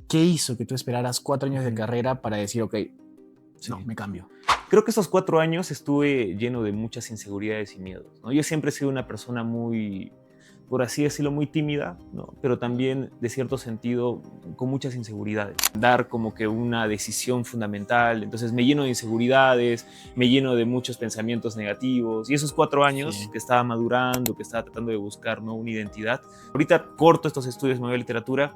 ¿Qué hizo que tú esperaras 4 años de Ujú. carrera para decir, ok, no, Sí. me cambio? Creo que estos 4 años estuve lleno de muchas inseguridades y miedos, ¿no? Yo siempre he sido una persona muy, por así decirlo, muy tímida, ¿no? Pero también, de cierto sentido, con muchas inseguridades. Dar como que una decisión fundamental, entonces me lleno de inseguridades, me lleno de muchos pensamientos negativos, y esos 4 años Sí. que estaba madurando, que estaba tratando de buscar, ¿no?, una identidad. Ahorita corto estos estudios, me voy a literatura,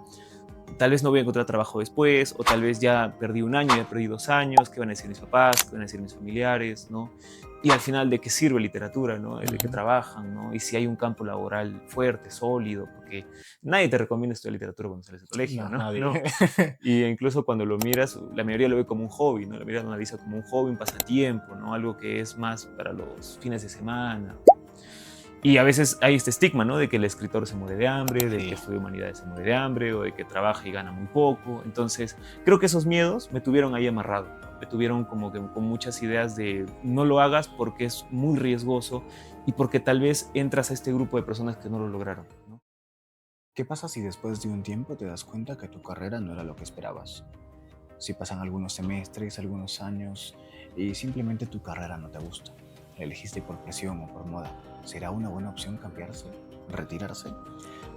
tal vez no voy a encontrar trabajo después, o tal vez ya perdí un año, ya perdí 2 años, qué van a decir mis papás, qué van a decir mis familiares, ¿no? Y al final, ¿de qué sirve literatura, no? ¿De qué Ujú. trabajan, no? Y si hay un campo laboral fuerte, sólido, porque nadie te recomienda estudiar literatura cuando sales del colegio, No, ¿no? nadie. No. Y incluso cuando lo miras, la mayoría lo ve como un hobby, ¿no? La mayoría lo analiza como un hobby, un pasatiempo, ¿no? Algo que es más para los fines de semana. Y a veces hay este estigma, ¿no? De que el escritor se muere de hambre, de que Sí. estudia humanidades se muere de hambre, o de que trabaja y gana muy poco. Entonces, creo que esos miedos me tuvieron ahí amarrado, ¿no? Me tuvieron como que con muchas ideas de no lo hagas porque es muy riesgoso y porque tal vez entras a este grupo de personas que no lo lograron, ¿no? ¿Qué pasa si después de un tiempo te das cuenta que tu carrera no era lo que esperabas? Si pasan algunos semestres, algunos años y simplemente tu carrera no te gusta. La elegiste por presión o por moda. ¿Será una buena opción cambiarse? ¿Retirarse?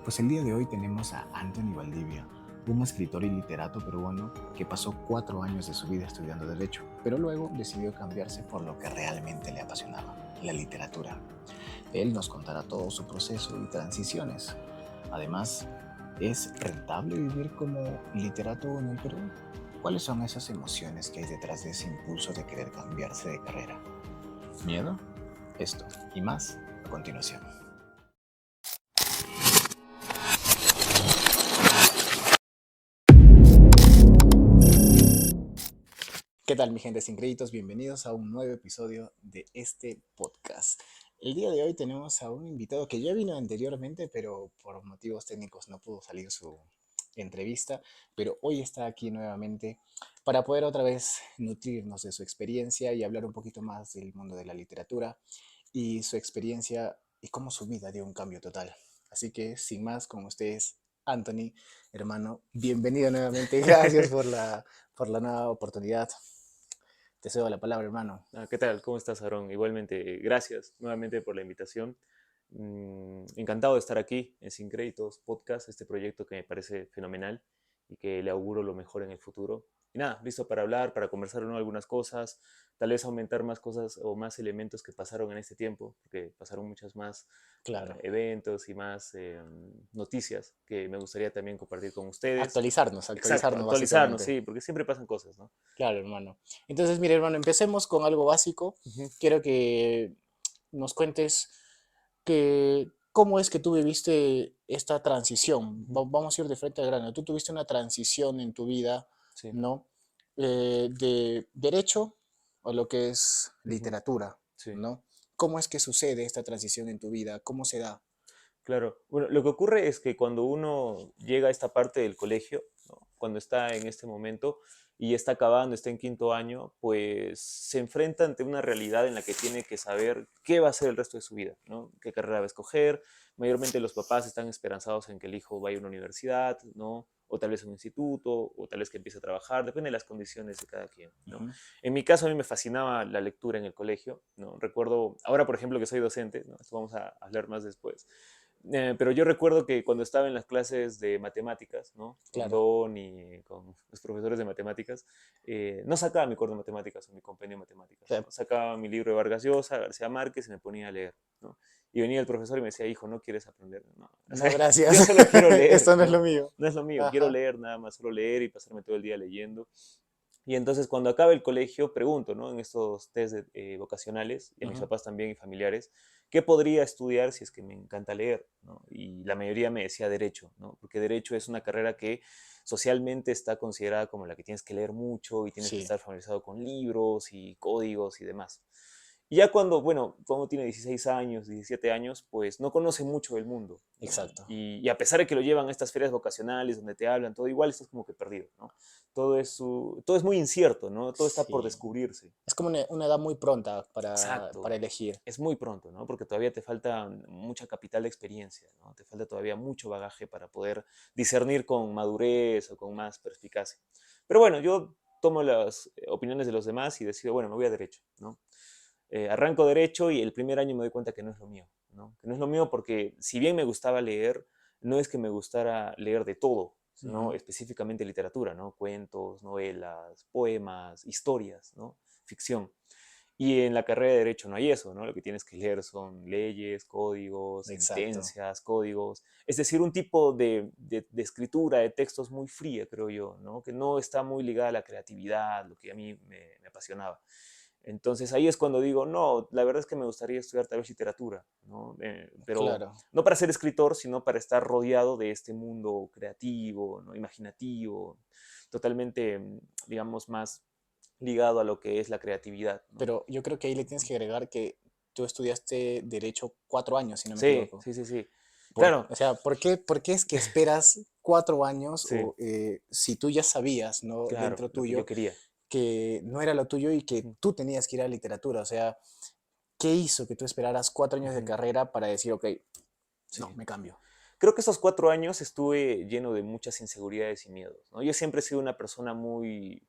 Pues el día de hoy tenemos a Anthony Valdivia, un escritor y literato peruano que pasó 4 años de su vida estudiando Derecho, pero luego decidió cambiarse por lo que realmente le apasionaba, la literatura. Él nos contará todo su proceso y transiciones. Además, ¿es rentable vivir como literato en el Perú? ¿Cuáles son esas emociones que hay detrás de ese impulso de querer cambiarse de carrera? ¿Miedo? Esto y más a continuación. ¿Qué tal, mi gente sin créditos? Bienvenidos a un nuevo episodio de este podcast. El día de hoy tenemos a un invitado que ya vino anteriormente, pero por motivos técnicos no pudo salir su entrevista, pero hoy está aquí nuevamente para poder otra vez nutrirnos de su experiencia y hablar un poquito más del mundo de la literatura y su experiencia y cómo su vida dio un cambio total. Así que, sin más, con ustedes, Anthony, hermano, bienvenido nuevamente. Gracias por la nueva oportunidad. Te cedo la palabra, hermano. ¿Qué tal? ¿Cómo estás, Aarón? Igualmente, gracias nuevamente por la invitación. Encantado de estar aquí en Sin Créditos Podcast, este proyecto que me parece fenomenal y que le auguro lo mejor en el futuro. Y nada, listo para hablar, para conversar, ¿no?, algunas cosas, tal vez aumentar más cosas o más elementos que pasaron en este tiempo, porque pasaron muchas más Claro. eventos y más noticias que me gustaría también compartir con ustedes. Actualizarnos, Exacto, actualizarnos actualizarnos, básicamente. sí, porque siempre pasan cosas, ¿no? Claro, hermano. Entonces, mire, hermano, empecemos con algo básico. Ujú, Quiero que nos cuentes que cómo es que tú viviste esta transición. ujú, Vamos a ir de frente al grano. Tú tuviste una transición en tu vida, sí. ¿no? De derecho a lo que es Ujú, literatura, sí. ¿no? ¿Cómo es que sucede esta transición en tu vida? ¿Cómo se da? Claro. Bueno, lo que ocurre es que cuando uno llega a esta parte del colegio, ¿no?, cuando está en este momento y está acabando, está en quinto año, pues se enfrenta ante una realidad en la que tiene que saber qué va a hacer el resto de su vida, ¿no? Qué carrera va a escoger. Mayormente los papás están esperanzados en que el hijo vaya a una universidad, ¿no? O tal vez a un instituto, o tal vez que empiece a trabajar, depende de las condiciones de cada quien, ¿no? Ujú. En mi caso, a mí me fascinaba la lectura en el colegio, ¿no? Recuerdo, ahora por ejemplo que soy docente, ¿no?, esto vamos a hablar más después, pero yo recuerdo que cuando estaba en las clases de matemáticas, ¿no?, con Claro. Don y con los profesores de matemáticas, no sacaba mi corno de matemáticas o mi compendio de O matemáticas, sea, ¿no? Sacaba mi libro de Vargas Llosa, García Márquez y me ponía a leer, ¿no? Y venía el profesor y me decía, hijo, ¿no quieres aprender? No, o sea, no, gracias. yo solo quiero leer, Esto no es lo ¿no? mío. No es lo mío, quiero Ajá. leer nada más, solo leer y pasarme todo el día leyendo. Y entonces cuando acabe el colegio, pregunto, ¿no?, en estos test vocacionales, y a mis Ujú. papás también y familiares, ¿qué podría estudiar si es que me encanta leer, ¿no? Y la mayoría me decía derecho, ¿no? Porque derecho es una carrera que socialmente está considerada como la que tienes que leer mucho y tienes que Sí. estar familiarizado con libros y códigos y demás. Y ya cuando, bueno, cuando tiene 16 años, 17 años, pues no conoce mucho del mundo, ¿no? Exacto. Y a pesar de que lo llevan a estas ferias vocacionales donde te hablan, todo igual estás como que perdido, ¿no? Todo es muy incierto, ¿no? Todo está por Sí. descubrirse. Es como una edad muy pronta para Exacto. elegir. Es muy pronto, ¿no? Porque todavía te falta mucha capital de experiencia, ¿no? Te falta todavía mucho bagaje para poder discernir con madurez o con más perspicacia. Pero bueno, yo tomo las opiniones de los demás y decido, bueno, me voy a derecho, ¿no? Arranco derecho y el primer año me doy cuenta que no es lo mío, ¿no? Que no es lo mío porque si bien me gustaba leer, no es que me gustara leer de todo, sino Ujú. específicamente literatura, ¿no? Cuentos, novelas, poemas, historias, ¿no? Ficción. Y en la carrera de Derecho no hay eso, ¿no? Lo que tienes que leer son leyes, códigos, Exacto. sentencias, códigos. Es decir, un tipo de escritura, de textos muy fría, creo yo, ¿no? Que no está muy ligada a la creatividad, lo que a mí me apasionaba. Entonces ahí es cuando digo, no, la verdad es que me gustaría estudiar tal vez literatura, ¿no? Pero Claro. no para ser escritor, sino para estar rodeado de este mundo creativo, ¿no? Imaginativo, totalmente, digamos, más ligado a lo que es la creatividad, ¿no? Pero yo creo que ahí le tienes que agregar que tú estudiaste Derecho 4 años, si no me Sí, equivoco. sí, sí, sí. Claro, O sea, ¿por qué es que esperas 4 años sí, o si tú ya sabías, ¿no? claro, Dentro lo que yo tuyo, quería. que no era lo tuyo y que Ujú, tú tenías que ir a literatura? O sea, ¿qué hizo que tú esperaras 4 años de ujú, carrera para decir, ok, no, sí. me cambio? Creo que esos 4 años estuve lleno de muchas inseguridades y miedos, ¿no? Yo siempre he sido una persona muy,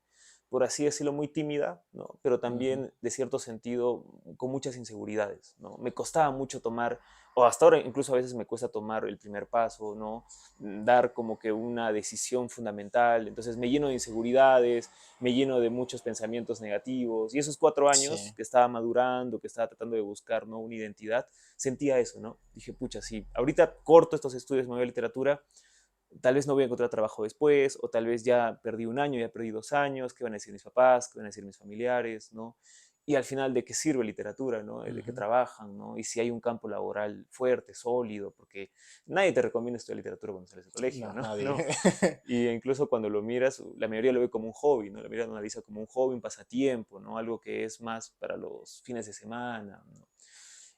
por así decirlo, muy tímida, ¿no? Pero Ujú. también, de cierto sentido, con muchas inseguridades, ¿no? Me costaba mucho tomar, o hasta ahora incluso a veces me cuesta tomar el primer paso, ¿no? Dar como que una decisión fundamental. Entonces me lleno de inseguridades, me lleno de muchos pensamientos negativos. Y esos 4 años Sí. que estaba madurando, que estaba tratando de buscar, ¿no? Una identidad, sentía eso, ¿no? Dije, pucha, sí, ahorita corto estos estudios, me voy a literatura, tal vez no voy a encontrar trabajo después, o tal vez ya perdí un año, ya perdí 2 años, ¿qué van a decir mis papás? ¿Qué van a decir mis familiares? ¿No? Y al final, ¿de qué sirve literatura? ¿No? ¿De qué Ujú. trabajan? ¿No? Y si hay un campo laboral fuerte, sólido, porque nadie te recomienda estudiar literatura cuando sales del colegio, No, ¿no? nadie. ¿No? Y incluso cuando lo miras, la mayoría lo ve como un hobby, ¿no? La mayoría lo analiza como un hobby, un pasatiempo, ¿no? Algo que es más para los fines de semana, ¿no?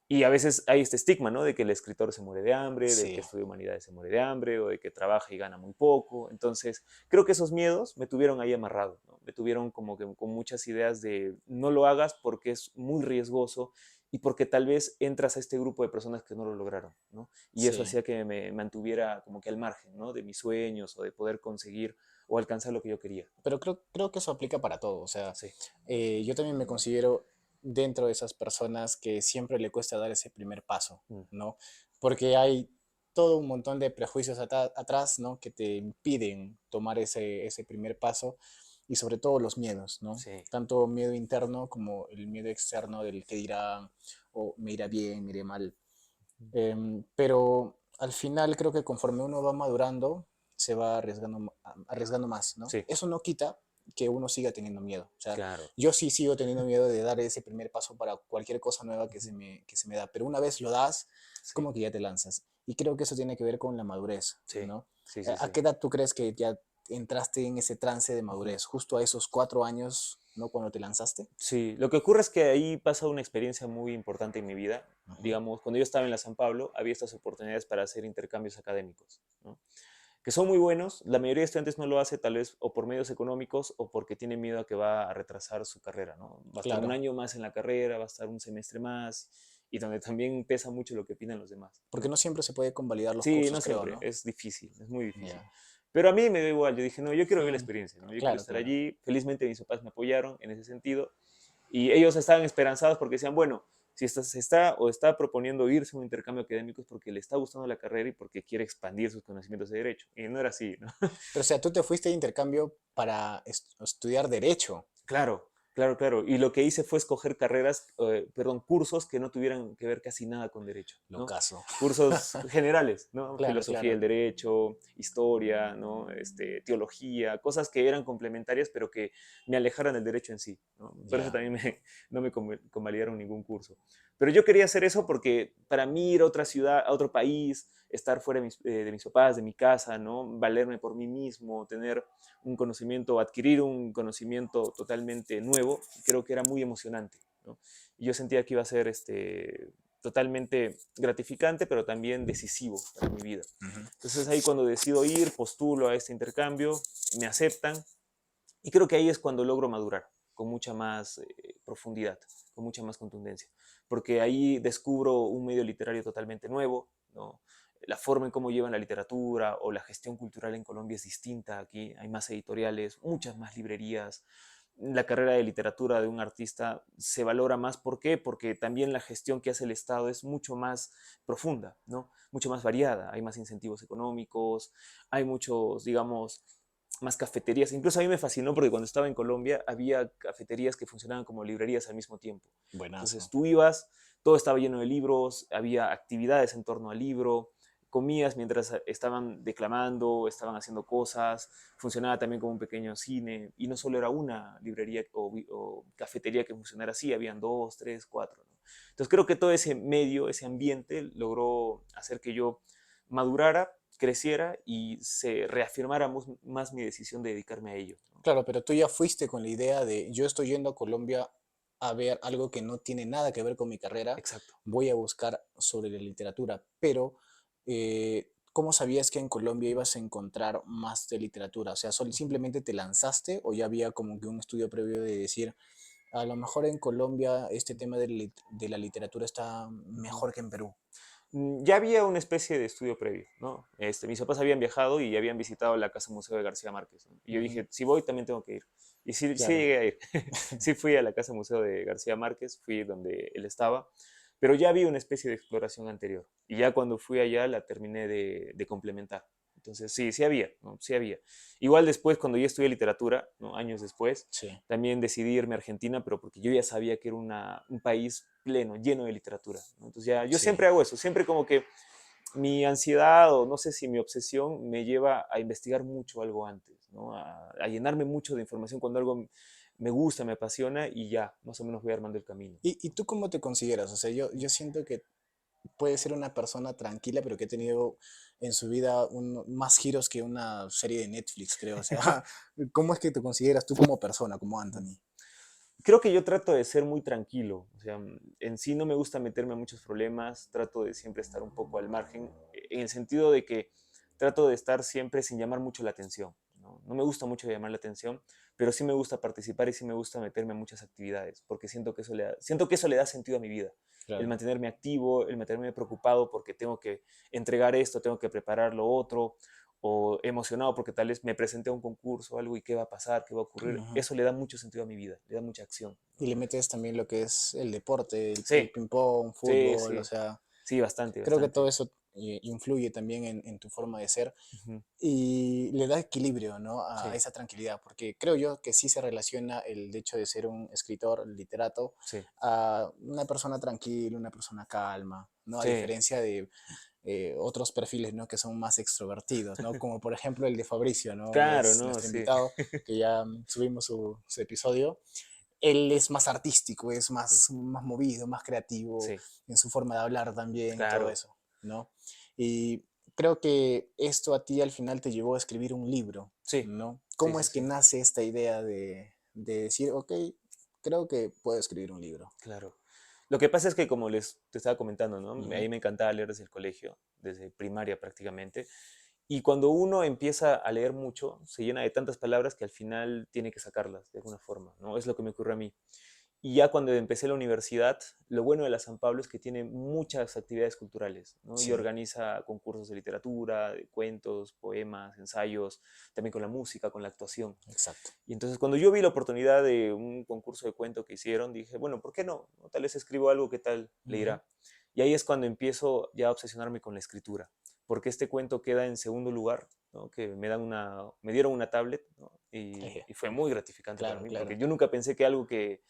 Y a veces hay este estigma, ¿no? De que el escritor se muere de hambre, del que Sí. estudia humanidades se muere de hambre, o de que trabaja y gana muy poco. Entonces, creo que esos miedos me tuvieron ahí amarrado, ¿no? Me tuvieron como que con muchas ideas de no lo hagas porque es muy riesgoso y porque tal vez entras a este grupo de personas que no lo lograron, ¿no? Y eso Sí. hacía que me mantuviera como que al margen, ¿no? De mis sueños o de poder conseguir o alcanzar lo que yo quería. Pero creo que eso aplica para todo. O sea, Sí. yo también me considero dentro de esas personas que siempre le cuesta dar ese primer paso, Mm, ¿no? Porque hay todo un montón de prejuicios atrás, ¿no? Que te impiden tomar ese primer paso y sobre todo los miedos, ¿no? sí. Tanto miedo interno como el miedo externo del que dirán, o me irá bien, me iré mal. Pero al final creo que conforme uno va madurando, se va arriesgando más, ¿no? Sí, Eso no quita que uno siga teniendo miedo. O sea, claro. yo sí sigo teniendo miedo de dar ese primer paso para cualquier cosa nueva que Ujú, se me da, pero una vez lo das, es sí, como que ya te lanzas. Y creo que eso tiene que ver con la madurez, sí, ¿no? sí, sí, ¿A sí. qué edad tú crees que ya entraste en ese trance de Ujú. madurez? Justo a esos 4 años, ¿no? Cuando te lanzaste. Sí, lo que ocurre es que ahí pasa una experiencia muy importante en mi vida. Ujú. Digamos, cuando yo estaba en la San Pablo, había estas oportunidades para hacer intercambios académicos, ¿no? Que son muy buenos. La mayoría de estudiantes no lo hace tal vez o por medios económicos o porque tiene miedo a que va a retrasar su carrera, ¿no? Va a estar un Claro, año más en la carrera, va a estar un semestre más y donde también pesa mucho lo que opinan los demás, porque ¿no? no siempre se puede convalidar los Sí, no cursos, creo, siempre, ¿no? es difícil, es muy difícil. Ya. Pero a mí me da igual, yo dije, no, yo quiero vivir la Mm, experiencia, ¿no? Yo quiero claro, estar claro. allí. Felizmente mis papás me apoyaron en ese sentido y ellos estaban esperanzados porque decían, bueno, si se está o está proponiendo irse a un intercambio académico es porque le está gustando la carrera y porque quiere expandir sus conocimientos de derecho. Y no era así, ¿no? Pero, o sea, tú te fuiste de intercambio para estudiar derecho, Claro, claro, claro. Y lo que hice fue escoger carreras, perdón, cursos que no tuvieran que ver casi nada con derecho, lo ¿no? caso. Cursos generales, ¿no? Claro, Filosofía del claro. derecho, historia, ¿no? Teología, cosas que eran complementarias, pero que me alejaran del derecho en sí, ¿no? Por eso Ya. también no me convalidaron ningún curso. Pero yo quería hacer eso porque para mí ir a otra ciudad, a otro país, estar fuera de mis papás, de mi casa, ¿no? Valerme por mí mismo, tener un conocimiento, adquirir un conocimiento totalmente nuevo, creo que era muy emocionante. ¿no? Y yo sentía que iba a ser totalmente gratificante, pero también decisivo para mi vida. Entonces ahí cuando decido ir, postulo a este intercambio, me aceptan y creo que ahí es cuando logro madurar con mucha más profundidad, con mucha más contundencia, porque ahí descubro un medio literario totalmente nuevo, ¿no? La forma en cómo llevan la literatura o la gestión cultural en Colombia es distinta aquí, hay más editoriales, muchas más librerías, la carrera de literatura de un artista se valora más. ¿Por qué? Porque también la gestión que hace el Estado es mucho más profunda, ¿no? Mucho más variada. Hay más incentivos económicos, hay muchos, digamos, más cafeterías. Incluso a mí me fascinó porque cuando estaba en Colombia había cafeterías que funcionaban como librerías al mismo tiempo. Entonces Buenazo. tú ibas, todo estaba lleno de libros, había actividades en torno al libro, comías mientras estaban declamando, estaban haciendo cosas, funcionaba también como un pequeño cine, y no solo era una librería o cafetería que funcionara así, habían dos, tres, cuatro, ¿no? Entonces creo que todo ese medio, ese ambiente, logró hacer que yo madurara, creciera y se reafirmara más mi decisión de dedicarme a ello, ¿no? Claro, pero tú ya fuiste con la idea de yo estoy yendo a Colombia a ver algo que no tiene nada que ver con mi carrera, Exacto. voy a buscar sobre la literatura, pero ¿cómo sabías que en Colombia ibas a encontrar más de literatura? O sea, ¿simplemente te lanzaste o ya había como que un estudio previo de decir, a lo mejor en Colombia este tema de la literatura está mejor que en Perú? Ya había una especie de estudio previo, ¿no? Mis papás habían viajado y habían visitado la Casa Museo de García Márquez, ¿no? Y yo Ujú, dije, si voy, también tengo que ir. Y sí, sí claro. llegué a ir. Sí fui a la Casa Museo de García Márquez, fui donde él estaba, pero ya había una especie de exploración anterior. Y ya cuando fui allá la terminé de complementar. Entonces, sí, sí había, ¿no? Sí había. Igual después, cuando yo estudié literatura, ¿no? Años después, Sí, también decidí irme a Argentina, pero porque yo ya sabía que era un país pleno, lleno de literatura, ¿no? Entonces ya, yo sí. siempre hago eso, siempre como que mi ansiedad o no sé si mi obsesión me lleva a investigar mucho algo antes, ¿no? A llenarme mucho de información cuando algo me gusta, me apasiona y ya, más o menos voy armando el camino. ¿Y tú cómo te consideras? O sea, yo siento que puede ser una persona tranquila, pero que ha tenido en su vida más giros que una serie de Netflix, creo. O sea, ¿cómo es que te consideras tú como persona, como Anthony? Creo que yo trato de ser muy tranquilo, o sea, en sí no me gusta meterme a muchos problemas, trato de siempre estar un poco al margen, en el sentido de que trato de estar siempre sin llamar mucho la atención, ¿no? No me gusta mucho llamar la atención, pero sí me gusta participar y sí me gusta meterme a muchas actividades, porque siento que eso le da sentido a mi vida. El Claro. mantenerme activo, el mantenerme preocupado porque tengo que entregar esto, tengo que preparar lo otro, o emocionado porque tal vez me presenté a un concurso o algo y qué va a pasar, qué va a ocurrir, Ujú. eso le da mucho sentido a mi vida, le da mucha acción, Y ¿no? le metes también lo que es el deporte, el Sí, ping-pong, sí, fútbol, o sí, sea, sí, bastante, creo que todo bastante. eso influye también en tu forma de ser Ujú. y le da equilibrio, ¿no? A Sí, esa tranquilidad, porque creo yo que sí se relaciona el hecho de ser un escritor, literato, sí, a una persona tranquila, una persona calma, ¿no? A sí, diferencia de otros perfiles, ¿no? Que son más extrovertidos, ¿no? Como por ejemplo el de Fabricio, ¿no? claro, Es no, nuestro sí, invitado, que ya subimos su episodio. Él es más artístico, es sí, más movido, más creativo sí, en su forma de hablar también y todo claro, eso, ¿no? Y creo que esto a ti al final te llevó a escribir un libro, sí, ¿no? sí, ¿Cómo sí, es que sí, nace esta idea de decir, ok, creo que puedo escribir un libro? claro. Lo que pasa es que como te estaba comentando, ¿no? Ujú, Ahí me encantaba leer desde el colegio, desde primaria prácticamente. Y cuando uno empieza a leer mucho, se llena de tantas palabras que al final tiene que sacarlas de alguna forma, ¿no? Es lo que me ocurrió a mí. Y ya cuando empecé la universidad, lo bueno de la San Pablo es que tiene muchas actividades culturales, ¿no? Y sí, organiza concursos de literatura, de cuentos, poemas, ensayos, también con la música, con la actuación. exacto. Y entonces cuando yo vi la oportunidad de un concurso de cuento que hicieron, dije, bueno, ¿por qué no? ¿No? Tal vez escribo algo que tal le Ujú. irá. Y ahí es cuando empiezo ya a obsesionarme con la escritura, porque este cuento queda en segundo lugar, ¿no? Que me dieron una tablet, ¿no? Y fue muy gratificante para Claro, mí, porque claro. yo nunca pensé que algo que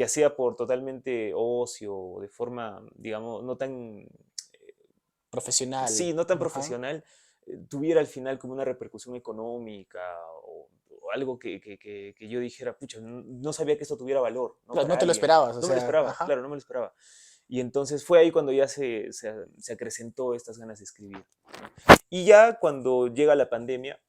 hacía por totalmente ocio, de forma, digamos, no tan, Profesional. sí, no tan Ajá. profesional, tuviera al final como una repercusión económica o algo que yo dijera, pucha, no sabía que esto tuviera valor, ¿no? Claro, Para no te lo alguien. esperabas, o No me lo sea, esperaba, ajá. claro, no me lo esperaba. Y entonces fue ahí cuando ya se acrecentó estas ganas de escribir, ¿no? Y ya cuando llega la pandemia,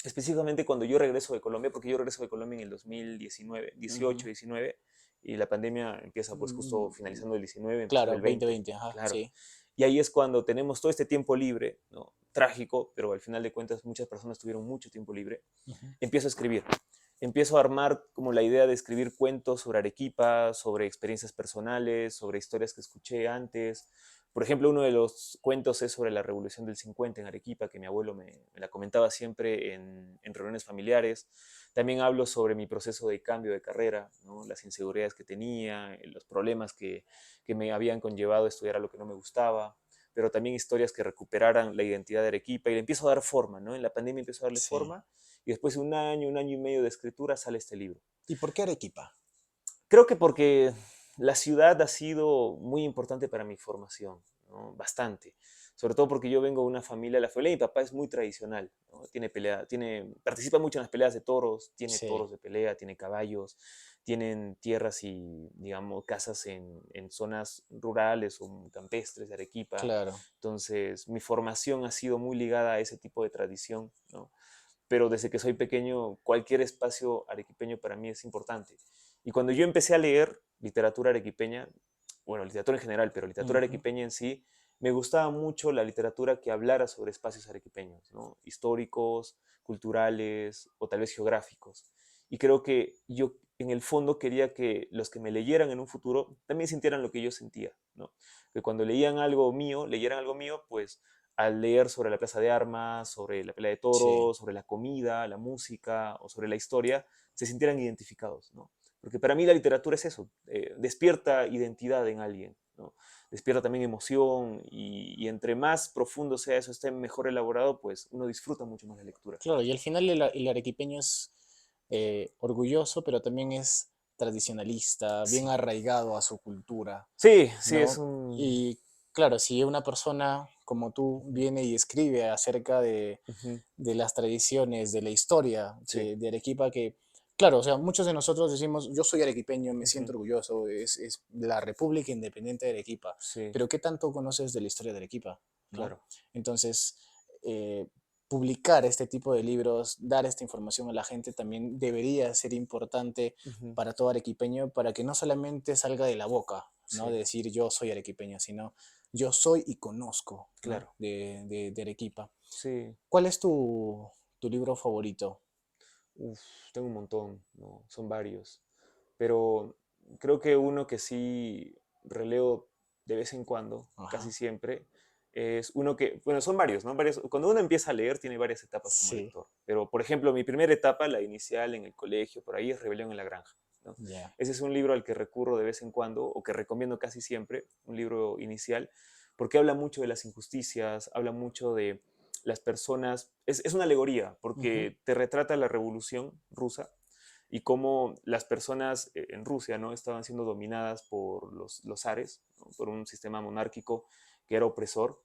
específicamente cuando yo regreso de Colombia, porque yo regreso de Colombia en el 2019, Ujú. 18, 19, y la pandemia empieza pues justo Mm, finalizando el 19, empezando claro, el 20, 2020, ajá, claro. sí. Y ahí es cuando tenemos todo este tiempo libre, ¿no? Trágico, pero al final de cuentas muchas personas tuvieron mucho tiempo libre. Ujú. Empiezo a escribir. Empiezo a armar como la idea de escribir cuentos sobre Arequipa, sobre experiencias personales, sobre historias que escuché antes. Por ejemplo, uno de los cuentos es sobre la Revolución del 50 en Arequipa, que mi abuelo me la comentaba siempre en reuniones familiares. También hablo sobre mi proceso de cambio de carrera, ¿no? Las inseguridades que tenía, los problemas que me habían conllevado a estudiar a lo que no me gustaba, pero también historias que recuperaran la identidad de Arequipa y le empiezo a dar forma, ¿no? En la pandemia empiezo a darle Sí. forma y después de un año y medio de escritura sale este libro. ¿Y por qué Arequipa? Creo que porque la ciudad ha sido muy importante para mi formación, ¿no? Bastante. Sobre todo porque yo vengo de una familia, la familia de mi papá es muy tradicional, ¿no? Participa mucho en las peleas de toros, tiene Sí, toros de pelea, tiene caballos, tienen tierras y, digamos, casas en zonas rurales o campestres de Arequipa. claro. Entonces, mi formación ha sido muy ligada a ese tipo de tradición, ¿no? Pero desde que soy pequeño, cualquier espacio arequipeño para mí es importante. Y cuando yo empecé a leer literatura arequipeña, bueno, literatura en general, pero literatura Ujú. arequipeña en sí, me gustaba mucho la literatura que hablara sobre espacios arequipeños, ¿no? Históricos, culturales o tal vez geográficos. Y creo que yo en el fondo quería que los que me leyeran en un futuro también sintieran lo que yo sentía, ¿no? Que cuando leyeran algo mío, pues al leer sobre la plaza de armas, sobre la pelea de Sí, toros, sobre la comida, la música o sobre la historia, se sintieran identificados, ¿no? Porque para mí la literatura es eso, despierta identidad en alguien, ¿no? Despierta también emoción y entre más profundo sea eso, esté mejor elaborado, pues uno disfruta mucho más la lectura. claro, y al final el arequipeño es orgulloso, pero también es tradicionalista, bien Sí, arraigado a su cultura, sí, sí, es ¿no? un... Y claro, si una persona como tú Ujú, viene y escribe acerca ujú, de las tradiciones, de la historia sí, de Arequipa, que, claro, o sea, muchos de nosotros decimos, yo soy arequipeño, me ujú, siento orgulloso, es la República Independiente de Arequipa, sí, pero ¿qué tanto conoces de la historia de Arequipa? ¿No? claro. Entonces, eh, publicar este tipo de libros, dar esta información a la gente también debería ser importante Ujú, para todo arequipeño, para que no solamente salga de la boca, ¿no? sí, De decir yo soy arequipeño, sino yo soy y conozco, ¿no? claro. De Arequipa. Sí, ¿Cuál es tu libro favorito? uf, tengo un montón, ¿no? Son varios. Pero creo que uno que sí releo de vez en cuando, casi Ajá. siempre, es uno que, bueno, son varios, ¿no? Cuando uno empieza a leer, tiene varias etapas como Sí, lector. Pero, por ejemplo, mi primera etapa, la inicial en el colegio, por ahí es Rebelión en la Granja, ¿no? ya. Ese es un libro al que recurro de vez en cuando, o que recomiendo casi siempre, un libro inicial, porque habla mucho de las injusticias, habla mucho de las personas, es una alegoría, Ujú. porque te retrata la revolución rusa y cómo las personas en Rusia, ¿no? Estaban siendo dominadas por los zares, ¿no? Por un sistema monárquico que era opresor.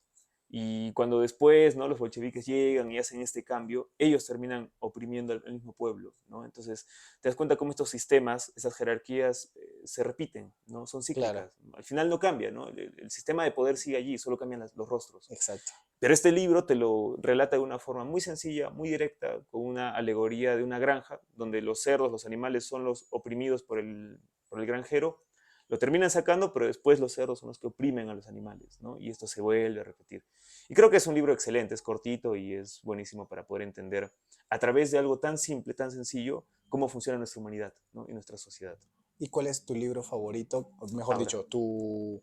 Y cuando después, ¿no? Los bolcheviques llegan y hacen este cambio, ellos terminan oprimiendo al mismo pueblo, ¿no? Entonces te das cuenta cómo estos sistemas, esas jerarquías se repiten, ¿no? Son Claro, cíclicas. Al final no cambia, ¿no? El sistema de poder sigue allí, solo cambian los rostros. exacto. Pero este libro te lo relata de una forma muy sencilla, muy directa, con una alegoría de una granja, donde los cerdos, los animales son los oprimidos por el granjero. Lo terminan sacando, pero después los cerdos son los que oprimen a los animales, ¿no? Y esto se vuelve a repetir. Y creo que es un libro excelente, es cortito y es buenísimo para poder entender a través de algo tan simple, tan sencillo, cómo funciona nuestra humanidad, ¿no? Y nuestra sociedad. ¿Y cuál es tu libro favorito? O mejor Ahora, dicho, tu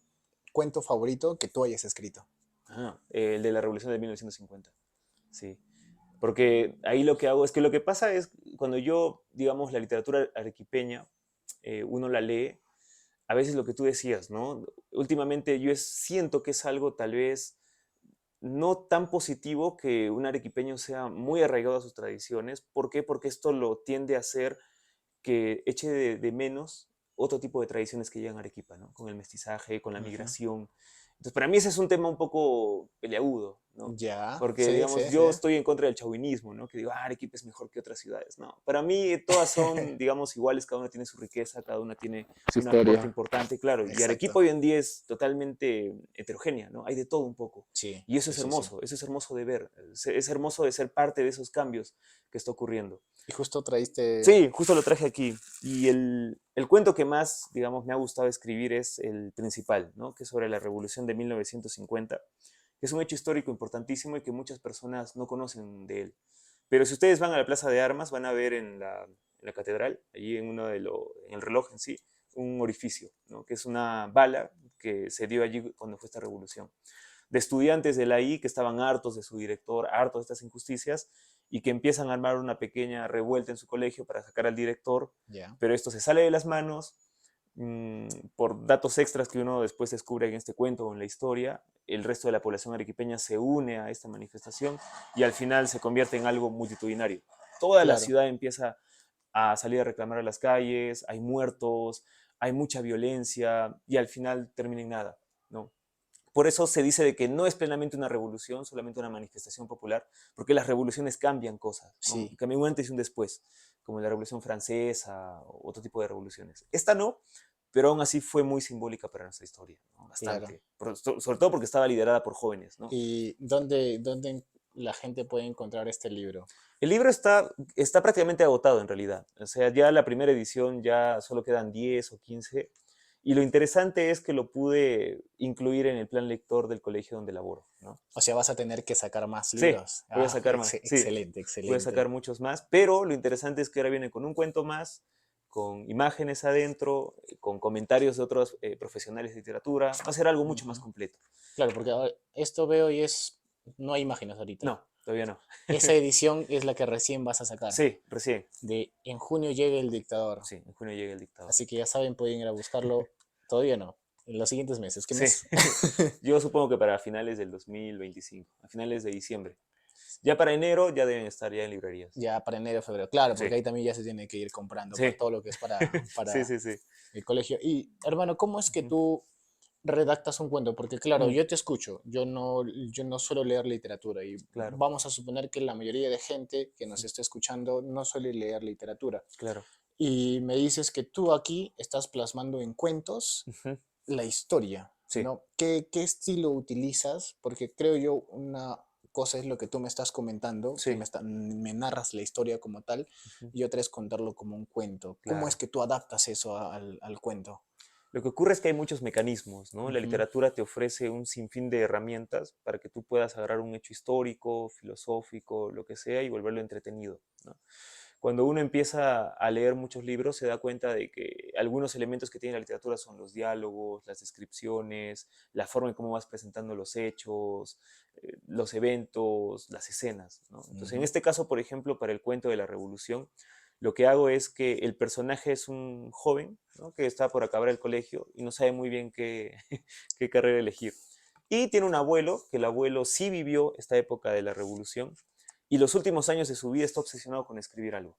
cuento favorito que tú hayas escrito. el de la Revolución de 1950. Sí. Porque ahí lo que hago es que lo que pasa es cuando yo, digamos, la literatura arequipeña, uno la lee, a veces lo que tú decías, ¿no? Últimamente yo siento que es algo tal vez no tan positivo que un arequipeño sea muy arraigado a sus tradiciones. ¿Por qué? Porque esto lo tiende a hacer que eche de menos otro tipo de tradiciones que llegan a Arequipa, ¿no? Con el mestizaje, con la Ujú. migración. Entonces, para mí ese es un tema un poco peleagudo, ¿no? Ya, Porque, sí, digamos, sí, sí. yo estoy en contra del chauvinismo, ¿no? Que digo, Arequipa es mejor que otras ciudades. No, para mí todas son, digamos, iguales, cada una tiene su riqueza, cada una tiene Su un aporte historia. importante, claro. Y Arequipa Exacto. hoy en día es totalmente heterogénea, ¿no? Hay de todo un poco. Sí, Y sí, sí, sí. eso es hermoso de ver, es hermoso de ser parte de esos cambios que está ocurriendo. Y justo traíste... Sí, justo lo traje aquí. Y el cuento que más, digamos, me ha gustado escribir es el principal, ¿no? Que es sobre la Revolución de 1950, que es un hecho histórico importantísimo y que muchas personas no conocen de él. Pero si ustedes van a la Plaza de Armas, van a ver en la catedral, allí en el reloj en sí, un orificio, ¿no? Que es una bala que se dio allí cuando fue esta revolución. De estudiantes de la I que estaban hartos de su director, hartos de estas injusticias, y que empiezan a armar una pequeña revuelta en su colegio para sacar al director, Ya, pero esto se sale de las manos por datos extras que uno después descubre en este cuento o en la historia. El resto de la población arequipeña se une a esta manifestación y al final se convierte en algo multitudinario. Toda la claro. ciudad empieza a salir a reclamar a las calles, hay muertos, hay mucha violencia y al final termina en nada, ¿no? Por eso se dice de que no es plenamente una revolución, solamente una manifestación popular, porque las revoluciones cambian cosas, ¿no? Sí, Cambian un antes y un después, como la Revolución Francesa o otro tipo de revoluciones. Esta no, pero aún así fue muy simbólica para nuestra historia, ¿no? claro. Bastante. Sobre todo porque estaba liderada por jóvenes, ¿no? ¿Y dónde la gente puede encontrar este libro? El libro está prácticamente agotado en realidad. O sea, ya la primera edición ya solo quedan 10 o 15. Y lo interesante es que lo pude incluir en el plan lector del colegio donde laboro, ¿no? O sea, vas a tener que sacar más Sí, libros. voy a Ah, sacar más, sí, excelente, voy a sacar excelente. muchos más, pero lo interesante es que ahora viene con un cuento más, con imágenes adentro, con comentarios de otros profesionales de literatura, va a ser algo mucho más Ujú. completo. Claro, porque ahora esto veo y es... No hay imágenes ahorita. No, todavía no. Esa edición es la que recién vas a sacar. Sí, recién. De En junio llega el dictador. Sí, en junio llega el dictador. Así que ya saben, pueden ir a buscarlo. Todavía no. En los siguientes meses. ¿Qué Sí, mes? yo supongo que para finales del 2025, a finales de diciembre. Ya para enero ya deben estar ya en librerías. Ya para enero, febrero. Claro, Sí, porque ahí también ya se tiene que ir comprando para sí, todo lo que es sí, para sí, sí. el colegio. Y, hermano, ¿cómo es que Ujú. tú redactas un cuento? Porque, claro, Mm, yo te escucho. Yo no suelo leer literatura. Y claro, vamos a suponer que la mayoría de gente que nos está escuchando no suele leer literatura. claro. Y me dices que tú aquí estás plasmando en cuentos Ujú. la historia, Sí. ¿no? ¿Qué estilo utilizas? Porque creo yo una cosa es lo que tú me estás comentando, que Sí, me narras la historia como tal, ujú, y otra es contarlo como un cuento. ¿Cómo es claro. que tú adaptas eso al cuento? Lo que ocurre es que hay muchos mecanismos, ¿no? La Ujú, literatura te ofrece un sinfín de herramientas para que tú puedas agarrar un hecho histórico, filosófico, lo que sea, y volverlo entretenido, ¿no? Cuando uno empieza a leer muchos libros, se da cuenta de que algunos elementos que tiene la literatura son los diálogos, las descripciones, la forma en cómo vas presentando los hechos, los eventos, las escenas, ¿no? Entonces, en ujú. este caso, por ejemplo, para el cuento de la Revolución, lo que hago es que el personaje es un joven, ¿no? Que está por acabar el colegio y no sabe muy bien qué, qué carrera elegir. Y tiene un abuelo, que el abuelo sí vivió esta época de la revolución y los últimos años de su vida está obsesionado con escribir algo.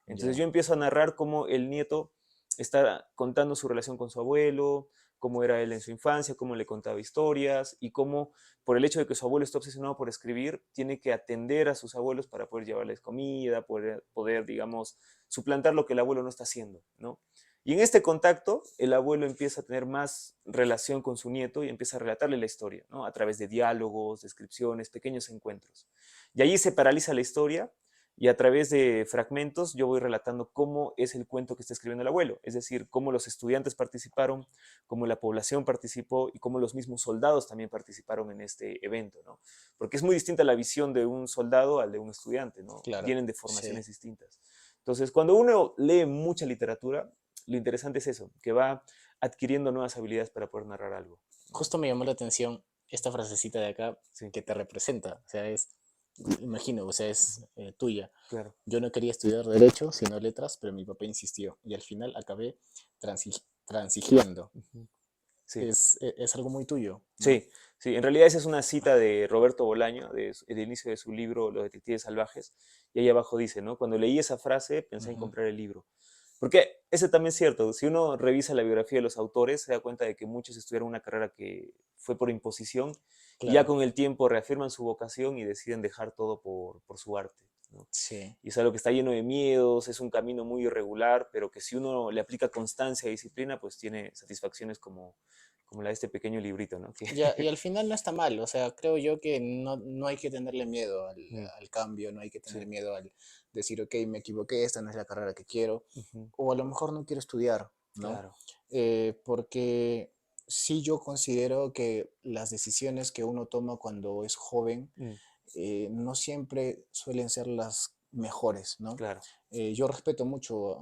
Entonces Ya, yo empiezo a narrar cómo el nieto está contando su relación con su abuelo, cómo era él en su infancia, cómo le contaba historias y cómo por el hecho de que su abuelo está obsesionado por escribir, tiene que atender a sus abuelos para poder llevarles comida, poder digamos, suplantar lo que el abuelo no está haciendo, ¿no? Y en este contacto, el abuelo empieza a tener más relación con su nieto y empieza a relatarle la historia, ¿no? A través de diálogos, descripciones, pequeños encuentros. Y allí se paraliza la historia y a través de fragmentos yo voy relatando cómo es el cuento que está escribiendo el abuelo, es decir, cómo los estudiantes participaron, cómo la población participó y cómo los mismos soldados también participaron en este evento, ¿no? Porque es muy distinta la visión de un soldado al de un estudiante, ¿no? claro, Vienen de sí. formaciones distintas. Entonces, cuando uno lee mucha literatura, lo interesante es eso, que va adquiriendo nuevas habilidades para poder narrar algo, ¿no? Justo me llamó la atención esta frasecita de acá Sí, que te representa. O sea, imagino, o sea, es tuya. claro. Yo no quería estudiar Derecho, sino Letras, pero mi papá insistió y al final acabé transigiendo. Ujú. Sí. Es algo muy tuyo, ¿no? Sí, sí, en realidad esa es una cita de Roberto Bolaño, del inicio de su libro Los Detectives Salvajes, y ahí abajo dice, ¿no? Cuando leí esa frase pensé en Ujú, comprar el libro. Porque ese también es cierto, si uno revisa la biografía de los autores, se da cuenta de que muchos estudiaron una carrera que fue por imposición, y ya claro, con el tiempo reafirman su vocación y deciden dejar todo por su arte, ¿no? sí, Y es algo que está lleno de miedos, es un camino muy irregular, pero que si uno le aplica constancia y disciplina, pues tiene satisfacciones como la de este pequeño librito, ¿no? Que, Ya, y al final no está mal, o sea, creo yo que no hay que tenerle miedo Mm, al cambio, no hay que tener sí, miedo al decir, ok, me equivoqué, esta no es la carrera que quiero, ujú, o a lo mejor no quiero estudiar, ¿no? claro. Porque sí yo considero que las decisiones que uno toma cuando es joven Mm, no siempre suelen ser las mejores, ¿no? claro, Yo respeto mucho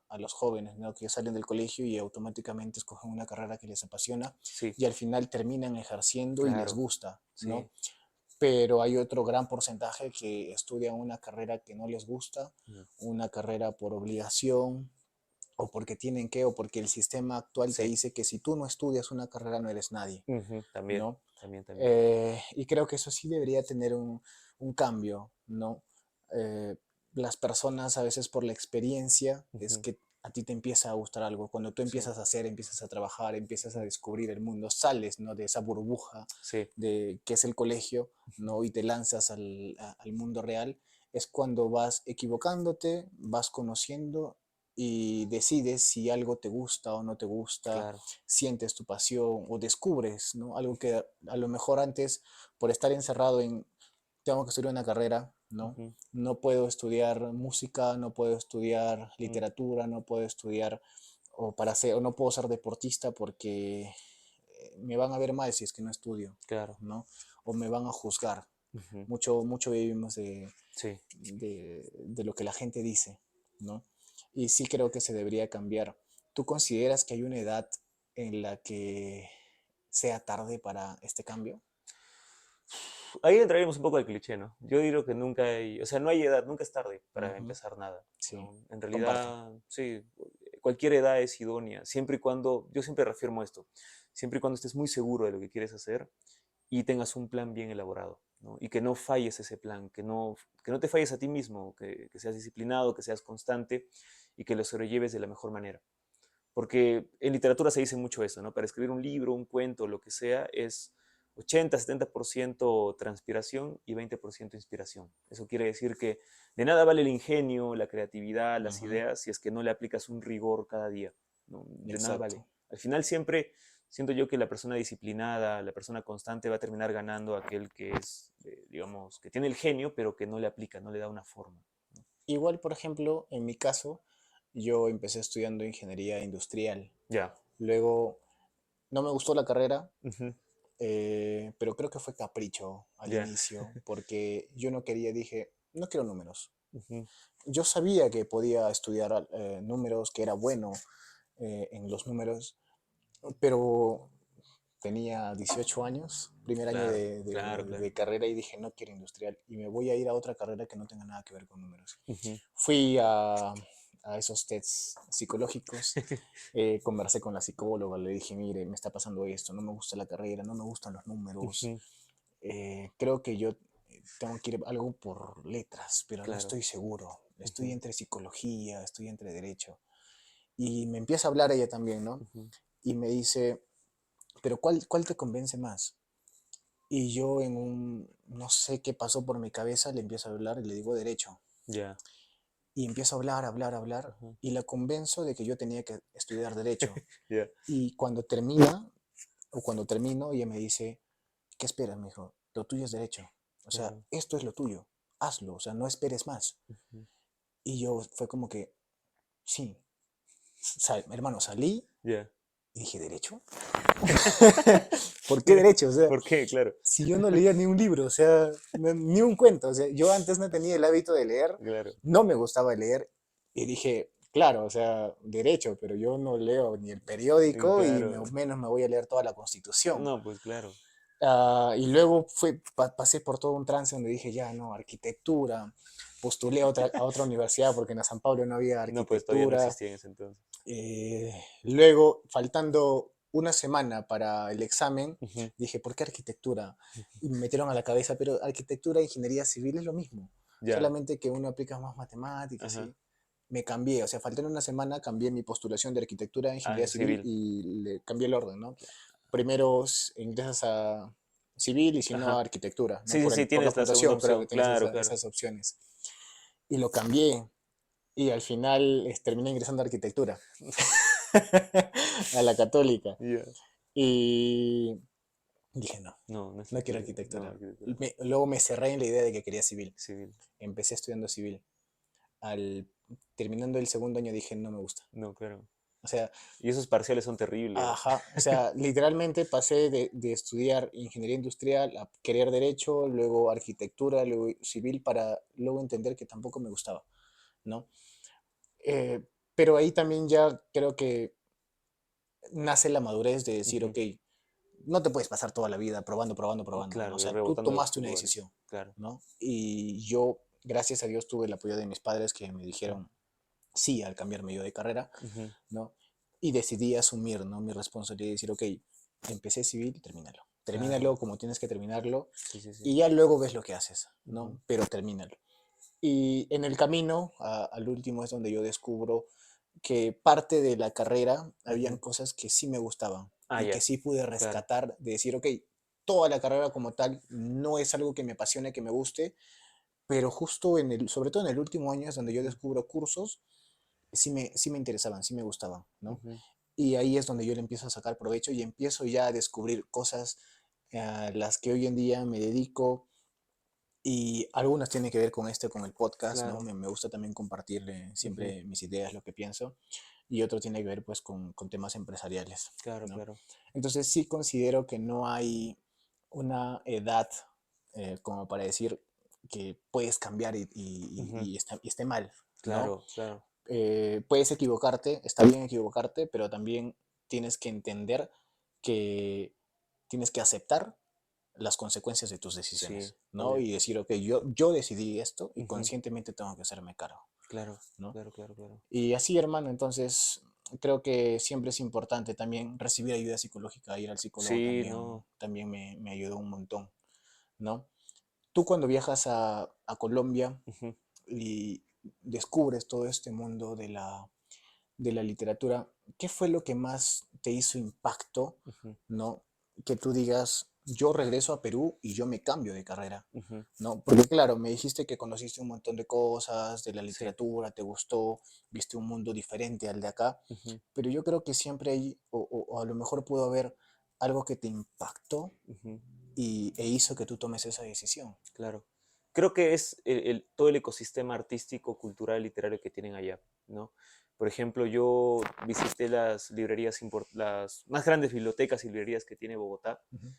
a los jóvenes, ¿no? Que salen del colegio y automáticamente escogen una carrera que les apasiona sí, y al final terminan ejerciendo y les claro, gusta, ¿no? sí. Pero hay otro gran porcentaje que estudian una carrera que no les gusta, Mm, una carrera por obligación o porque tienen que, o porque el sistema actual te sí, dice que si tú no estudias una carrera no eres nadie, ujú, también, ¿no? también, también. Y creo que eso sí debería tener un cambio, ¿no? Eh, las personas a veces por la experiencia es Ujú, que a ti te empieza a gustar algo. Cuando tú sí, empiezas a hacer, empiezas a trabajar, empiezas a descubrir el mundo, sales, ¿no? De esa burbuja sí, de que es el colegio, ¿no? Y te lanzas al mundo real, es cuando vas equivocándote, vas conociendo y decides si algo te gusta o no te gusta, claro. sientes tu pasión o descubres, ¿no? Algo que a lo mejor antes, por estar encerrado en, tengo que estudiar una carrera, ¿no? Ujú, No puedo estudiar música, no puedo estudiar mm, literatura, no puedo estudiar o no puedo ser deportista porque me van a ver mal si es que no estudio, claro. ¿no? O me van a juzgar. Ujú, Mucho vivimos sí. de lo que la gente dice, ¿no? Y sí creo que se debería cambiar. ¿Tú consideras que hay una edad en la que sea tarde para este cambio? Ahí entraríamos un poco al cliché, ¿no? Yo digo que nunca hay, o sea, no hay edad, nunca es tarde para Ujú, empezar nada, sí, ¿no? En comparto. realidad, sí, cualquier edad es idónea, siempre y cuando, yo siempre reafirmo esto, siempre y cuando estés muy seguro de lo que quieres hacer y tengas un plan bien elaborado, ¿no? Y que no falles ese plan, que no te falles a ti mismo, que seas disciplinado, que seas constante y que lo sobrelleves de la mejor manera. Porque en literatura se dice mucho eso, ¿no? Para escribir un libro, un cuento, lo que sea, es 80-70% transpiración y 20% inspiración. Eso quiere decir que de nada vale el ingenio, la creatividad, las Ujú, ideas, si es que no le aplicas un rigor cada día, ¿no? De nada vale. exacto. Al final siempre siento yo que la persona disciplinada, la persona constante va a terminar ganando aquel que es, digamos, que tiene el genio, pero que no le aplica, no le da una forma. Igual, por ejemplo, en mi caso, yo empecé estudiando ingeniería industrial. Ya. Luego, no me gustó la carrera, Ujú, pero creo que fue capricho al ya. inicio, porque yo no quería, dije, no quiero números. Ujú, Yo sabía que podía estudiar números, que era bueno en los números, pero tenía 18 años, primer año claro, claro, claro. de carrera y dije, no quiero industrial y me voy a ir a otra carrera que no tenga nada que ver con números. Ujú. Fui a esos tests psicológicos, conversé con la psicóloga, le dije, mire, me está pasando esto, no me gusta la carrera, no me gustan los números, Ujú, creo que yo tengo que ir algo por letras, pero no claro. estoy seguro. Estoy Ujú, entre psicología, estoy entre derecho. Y me empieza a hablar ella también, ¿no? ujú, Y me dice, pero ¿cuál te convence más? Y yo no sé qué pasó por mi cabeza, le empiezo a hablar y le digo derecho. ya. Y empiezo a hablar, hablar, hablar, Ajá. y la convenzo de que yo tenía que estudiar derecho. Ya. Y cuando termina, o cuando termino, ella me dice, ¿qué esperas, mijo? Lo tuyo es derecho. O sea, Claro. esto es lo tuyo. Hazlo, o sea, no esperes más. Ujú, Y yo fue como que, sí, hermano, salí ya. y dije, ¿derecho? ¿Por qué derecho? O sea, ¿Por qué? Claro. si yo no leía ni un libro, o sea, ni un cuento, o sea, yo antes no tenía el hábito de leer, Claro. no me gustaba leer y dije, claro, o sea, derecho, pero yo no leo ni el periódico y Claro. menos me voy a leer toda la Constitución. No, pues claro. Y luego pasé por todo un trance donde dije, ya, no, arquitectura, postulé a otra universidad porque en la San Pablo no había No, pues todavía no arquitectura. existía en ese entonces. Luego, faltando una semana para el examen, Ujú, dije, ¿por qué arquitectura? ujú. Y me metieron a la cabeza, pero arquitectura e ingeniería civil es lo mismo, Ya. solamente que uno aplica más matemáticas, Ajá. ¿sí? Me cambié, o sea, faltando una semana, cambié mi postulación de arquitectura e Ah, ingeniería en civil civil. y le cambié el orden, ¿no? Primero ingresas a civil y si no a Ajá. arquitectura, ¿no? Sí, sí, sí, Por la tienes la segunda puntuación creo que opción. tienes Claro, claro. esas opciones. Y lo cambié y al final terminé ingresando a arquitectura a la católica. Ya. Y dije, no, No, no es no quiero ingeniería, no, arquitectura. arquitectura. Luego me cerré en la idea de que quería civil. Civil. Empecé estudiando civil. Al terminando el segundo año dije, no me gusta. No, claro. O sea, Y esos parciales son terribles. ajá, o sea, literalmente pasé de estudiar ingeniería industrial a querer derecho, luego arquitectura, luego civil, para luego entender que tampoco me gustaba, ¿no? Eh, pero ahí también ya creo que nace la madurez de decir, Ujú. ok, no te puedes pasar toda la vida probando, probando, probando, ¿no? O Claro, y sea, tú rebotando de tomaste otros una lugares. decisión, Claro. ¿no? Y yo, gracias a Dios, tuve el apoyo de mis padres que me dijeron sí al cambiarme yo de carrera, Ujú. ¿no? Y decidí asumir, ¿no? Mi responsabilidad y decir, ok, empecé civil, termínalo. Termínalo Claro. como tienes que terminarlo Sí, sí, sí. y ya luego ves lo que haces, Ujú. ¿no? Pero termínalo. Y en el camino, al último, es donde yo descubro que parte de la carrera habían Ujú. cosas que sí me gustaban Ah, y que ya. sí pude Claro. rescatar, de decir, ok, toda la carrera como tal no es algo que me apasione, que me guste, pero justo sobre todo en el último año es donde yo Ujú. descubro cursos sí me interesaban, sí me gustaban, ¿no? Ujú. Y ahí es donde yo le empiezo a sacar provecho y empiezo ya a descubrir cosas a las que hoy en día me dedico y algunas tienen que ver con con el podcast, ¿no? Claro. Me gusta también compartirle Ujú. siempre mis ideas, lo que pienso, y otro tiene que ver pues con temas empresariales, Claro, ¿no? claro. Entonces sí considero que no hay una edad como para decir que puedes cambiar Ujú. y esté mal, ¿no? Claro, claro. Puedes equivocarte, está bien equivocarte, pero también tienes que entender que tienes que aceptar las consecuencias de tus Sí, decisiones, ¿no? obvio. Y decir, ok, yo decidí esto y Ujú. conscientemente tengo que hacerme cargo, Claro, ¿no? claro, claro, claro. Y así, hermano, entonces creo que siempre es importante también recibir ayuda psicológica, ir al psicólogo Sí, también, no. también me ayudó un montón, ¿no? Tú cuando viajas a Colombia Ujú. y descubres todo este mundo de la literatura, ¿qué fue lo que más te hizo impacto, Ujú. ¿no? Que tú digas, yo regreso a Perú y yo me cambio de carrera, Ujú. ¿no? Porque claro, me dijiste que conociste un montón de cosas, de la Sí. literatura, te gustó, viste un mundo diferente al de acá, Ujú. pero yo creo que siempre hay, o a lo mejor pudo haber algo que te impactó Ujú. e hizo que tú tomes esa decisión. Claro. Creo que es todo el ecosistema artístico, cultural, literario que tienen allá, ¿no? Por ejemplo, yo visité las librerías, las más grandes bibliotecas y librerías que tiene Bogotá Ujú,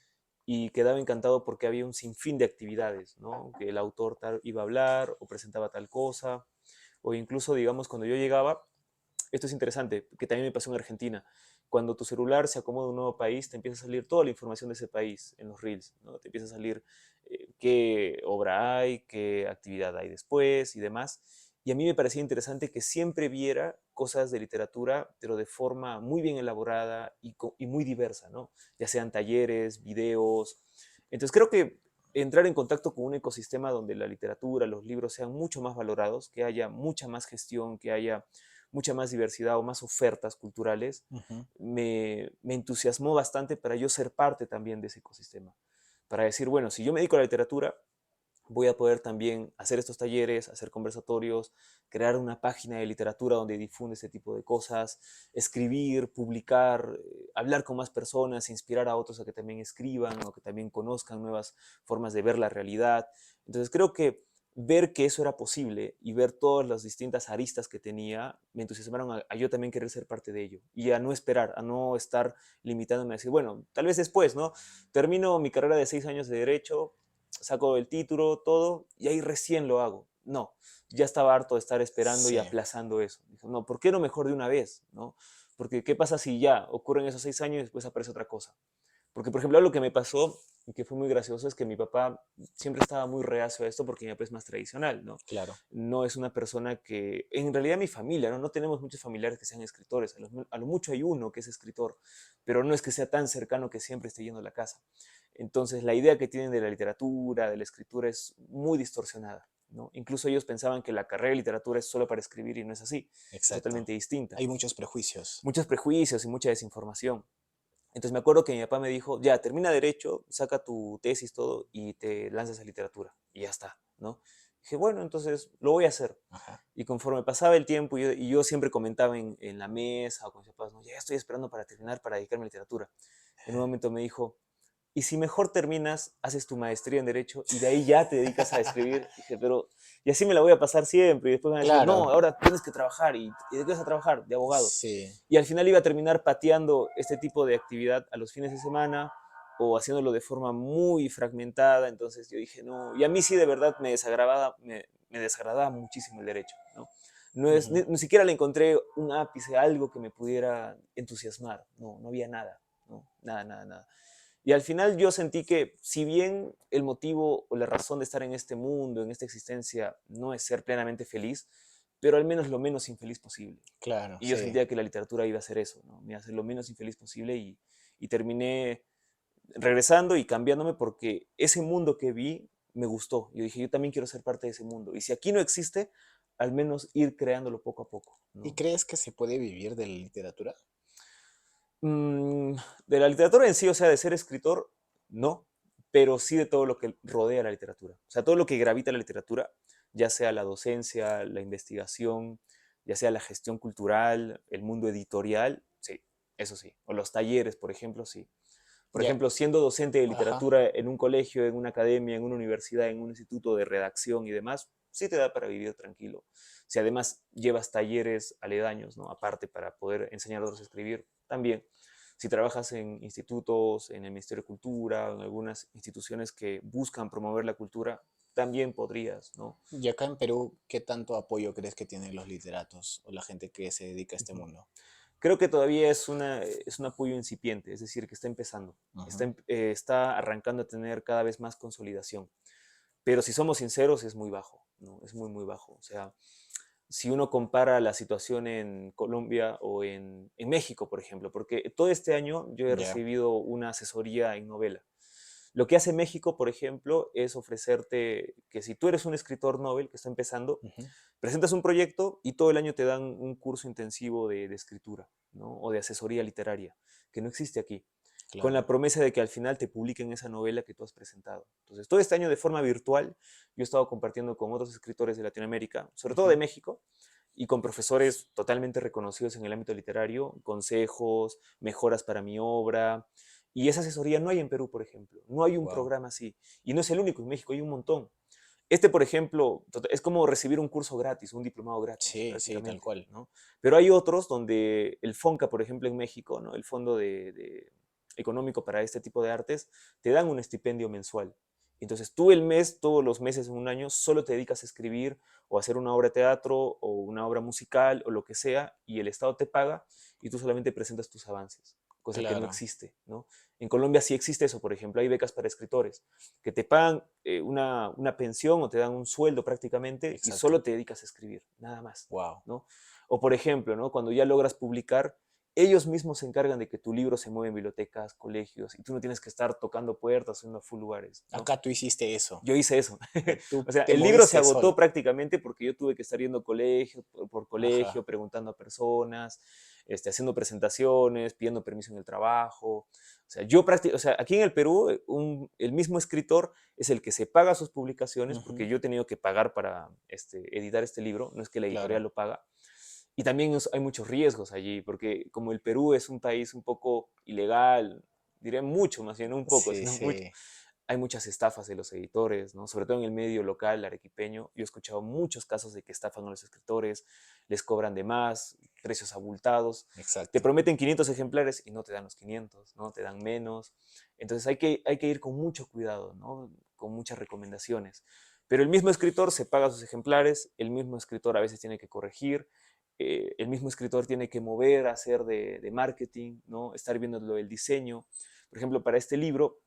y quedaba encantado porque había un sinfín de actividades, ¿no? Que el autor tal iba a hablar o presentaba tal cosa, o incluso, digamos, cuando yo llegaba, esto es interesante, que también me pasó en Argentina. Cuando tu celular se acomoda a un nuevo país, te empieza a salir toda la información de ese país en los reels, ¿no? Te empieza a salir qué obra hay, qué actividad hay después y demás. Y a mí me parecía interesante que siempre viera cosas de literatura, pero de forma muy bien elaborada y muy diversa, ¿no? Ya sean talleres, videos. Entonces creo que entrar en contacto con un ecosistema donde la literatura, los libros sean mucho más valorados, que haya mucha más gestión, que haya mucha más diversidad o más ofertas culturales, ujú. me entusiasmó bastante para yo ser parte también de ese ecosistema. Para decir, bueno, si yo me dedico a la literatura, voy a poder también hacer estos talleres, hacer conversatorios, crear una página de literatura donde difunde ese tipo de cosas, escribir, publicar, hablar con más personas, inspirar a otros a que también escriban o que también conozcan nuevas formas de ver la realidad. Entonces creo que ver que eso era posible y ver todas las distintas aristas que tenía, me entusiasmaron a yo también querer ser parte de ello y a no esperar, a no estar limitándome a decir, bueno, tal vez después, ¿no? Termino mi carrera de 6 años de derecho, saco el título, todo, y ahí recién lo hago. No, ya estaba harto de estar esperando y Sí, aplazando eso. Dijo, no, ¿por qué no mejor de una vez? ¿No? Porque ¿qué pasa si ya ocurren esos 6 años y después aparece otra cosa? Porque, por ejemplo, lo que me pasó y que fue muy gracioso es que mi papá siempre estaba muy reacio a esto porque mi papá es más tradicional, ¿no? claro. No es una persona que, en realidad mi familia, ¿no? No tenemos muchos familiares que sean escritores, a lo mucho hay uno que es escritor, pero no es que sea tan cercano que siempre esté yendo a la casa. Entonces, la idea que tienen de la literatura, de la escritura, es muy distorsionada, ¿no? Incluso ellos pensaban que la carrera de literatura es solo para escribir y no es así, es Exacto. totalmente distinta. Hay muchos prejuicios. Muchos prejuicios y mucha desinformación. Entonces me acuerdo que mi papá me dijo, ya, termina derecho, saca tu tesis, todo, y te lanzas a literatura. Y ya está, ¿no? Dije, bueno, entonces lo voy a hacer. Ajá. Y conforme pasaba el tiempo, y yo siempre comentaba en la mesa o con mis papás, ¿no? Ya estoy esperando para terminar, para dedicarme a literatura. en un momento me dijo, ¿y si mejor terminas, haces tu maestría en Derecho y de ahí ya te dedicas a escribir? Dije, pero, y así me la voy a pasar siempre. Y después van a decir, Claro, no, ahora tienes que trabajar. ¿Y de qué vas a trabajar? De abogado. sí. Y al final iba a terminar pateando este tipo de actividad a los fines de semana o haciéndolo de forma muy fragmentada. Entonces yo dije, no, y a mí sí de verdad me desagradaba muchísimo el derecho, ¿no? Ni siquiera le encontré un ápice, algo que me pudiera entusiasmar. No, no había nada, ¿no? Nada, nada, nada. Y al final yo sentí que si bien el motivo o la razón de estar en este mundo, en esta existencia, no es ser plenamente feliz, pero al menos lo menos infeliz posible. Claro, Y yo sí. sentía que la literatura iba a ser eso, ¿no? Me iba a hacer lo menos infeliz posible y terminé regresando y cambiándome porque ese mundo que vi me gustó. Yo dije, yo también quiero ser parte de ese mundo. Y si aquí no existe, al menos ir creándolo poco a poco, ¿Y ¿no? crees que se puede vivir de la literatura? Mm, de la literatura en sí, o sea, de ser escritor, no, pero sí de todo lo que rodea la literatura. O sea, todo lo que gravita la literatura, ya sea la docencia, la investigación, ya sea la gestión cultural, el mundo editorial, sí, eso sí. O los talleres, por ejemplo, sí. Por Ya, ejemplo, siendo docente de ajá, literatura en un colegio, en una academia, en una universidad, en un instituto de redacción y demás, sí te da para vivir tranquilo. Si además llevas talleres aledaños, ¿no? Aparte para poder enseñar a otros a escribir, también. Si trabajas en institutos, en el Ministerio de Cultura, en algunas instituciones que buscan promover la cultura, también podrías, ¿no? y acá en Perú, ¿qué tanto apoyo crees que tienen los literatos o la gente que se dedica a este Ujú. mundo? Creo que todavía es un apoyo incipiente, es decir, que está empezando, Ujú. está arrancando a tener cada vez más consolidación. Pero si somos sinceros, es muy bajo, ¿no? Es muy, muy bajo. O sea, si uno compara la situación en Colombia o en México, por ejemplo, porque todo este año yo he Ya, recibido una asesoría en novela. Lo que hace México, por ejemplo, es ofrecerte que si tú eres un escritor novel que está empezando, ujú, presentas un proyecto y todo el año te dan un curso intensivo de escritura, ¿no? O de asesoría literaria, que no existe aquí, con claro. la promesa de que al final te publiquen esa novela que tú has presentado. Entonces, todo este año de forma virtual, yo he estado compartiendo con otros escritores de Latinoamérica, sobre todo de Ujú, México, y con profesores totalmente reconocidos en el ámbito literario, consejos, mejoras para mi obra. Y esa asesoría no hay en Perú, por ejemplo. No hay un wow. programa así. Y no es el único, en México hay un montón. Este, por ejemplo, es como recibir un curso gratis, un diplomado gratis, Sí, sí, tal prácticamente, cual. ¿no? Pero hay otros donde el FONCA, por ejemplo, en México, ¿no? El Fondo Económico para este tipo de artes, te dan un estipendio mensual. Entonces tú el mes, todos los meses en un año, solo te dedicas a escribir o a hacer una obra de teatro o una obra musical o lo que sea, y el Estado te paga y tú solamente presentas tus avances, cosa que no Claro. existe, ¿no? En Colombia sí existe eso, por ejemplo, hay becas para escritores que te pagan una pensión o te dan un sueldo prácticamente y Exacto. solo te dedicas a escribir, nada más, Wow. ¿no? O por ejemplo, ¿no? Cuando ya logras publicar, ellos mismos se encargan de que tu libro se mueva en bibliotecas, colegios, y tú no tienes que estar tocando puertas en full lugares, ¿no? Acá tú hiciste eso. Yo hice eso. Tú O sea, te el libro se moviste agotó solo. prácticamente porque yo tuve que estar yendo colegio por colegio, Ajá. preguntando a personas, haciendo presentaciones, pidiendo permiso en el trabajo. O sea, o sea, aquí en el Perú, el mismo escritor es el que se paga sus publicaciones, porque Ujú, yo he tenido que pagar para editar este libro, no es que la editorial claro. lo paga. Y también hay muchos riesgos allí, porque como el Perú es un país un poco ilegal, diré mucho, más bien no un poco, Sí, sino mucho, sí. hay muchas estafas de los editores, ¿no? Sobre todo en el medio local arequipeño. Yo he escuchado muchos casos de que estafan a los escritores, les cobran de más, precios abultados, te Exacto. prometen 500 ejemplares y no te dan los 500, ¿no? Te dan menos. Entonces hay que ir con mucho cuidado, ¿no? Con muchas recomendaciones. Pero el mismo escritor se paga sus ejemplares, el mismo escritor a veces tiene que corregir, el mismo escritor tiene que mover, hacer de marketing, ¿no? Estar viendo lo del diseño. Por ejemplo, para este libro,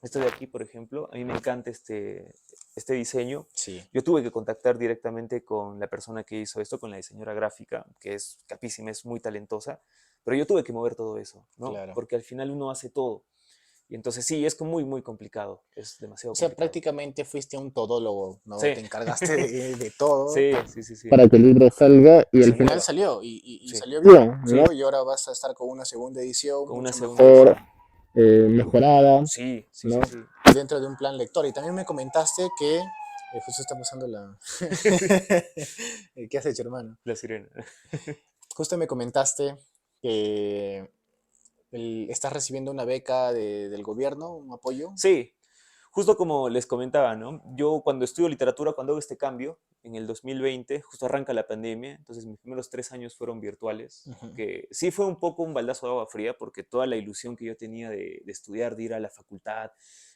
esto de aquí, por ejemplo, a mí me encanta este diseño. Sí, Yo tuve que contactar directamente con la persona que hizo esto, con la diseñadora gráfica, que es capísima, es muy talentosa, pero yo tuve que mover todo eso, ¿no? claro. Porque al final uno hace todo. Y entonces sí, es muy, muy complicado, es O demasiado sea, complicado. prácticamente fuiste un todólogo, ¿no? Sí, Te encargaste de todo sí, sí, sí, sí. para que el libro salga y Y al se final mueva, salió y sí, salió bien, sí, ¿no? Y ahora vas a estar con una segunda edición con una mucho segunda mejor, edición. mejorada, Sí, sí, ¿no? sí, sí. Dentro de un plan lector. Y también me comentaste que justo está pasando la... ¿Qué has hecho, hermano? La sirena. Justo me comentaste que ¿Estás recibiendo una beca del gobierno, un apoyo? Sí, justo como les comentaba, ¿no? Yo cuando estudio literatura, cuando hago este cambio, en el 2020, justo arranca la pandemia, entonces mis primeros 3 años fueron virtuales, Ujú. que sí fue un poco un baldazo de agua fría, porque toda la ilusión que yo tenía de estudiar, de ir a la facultad,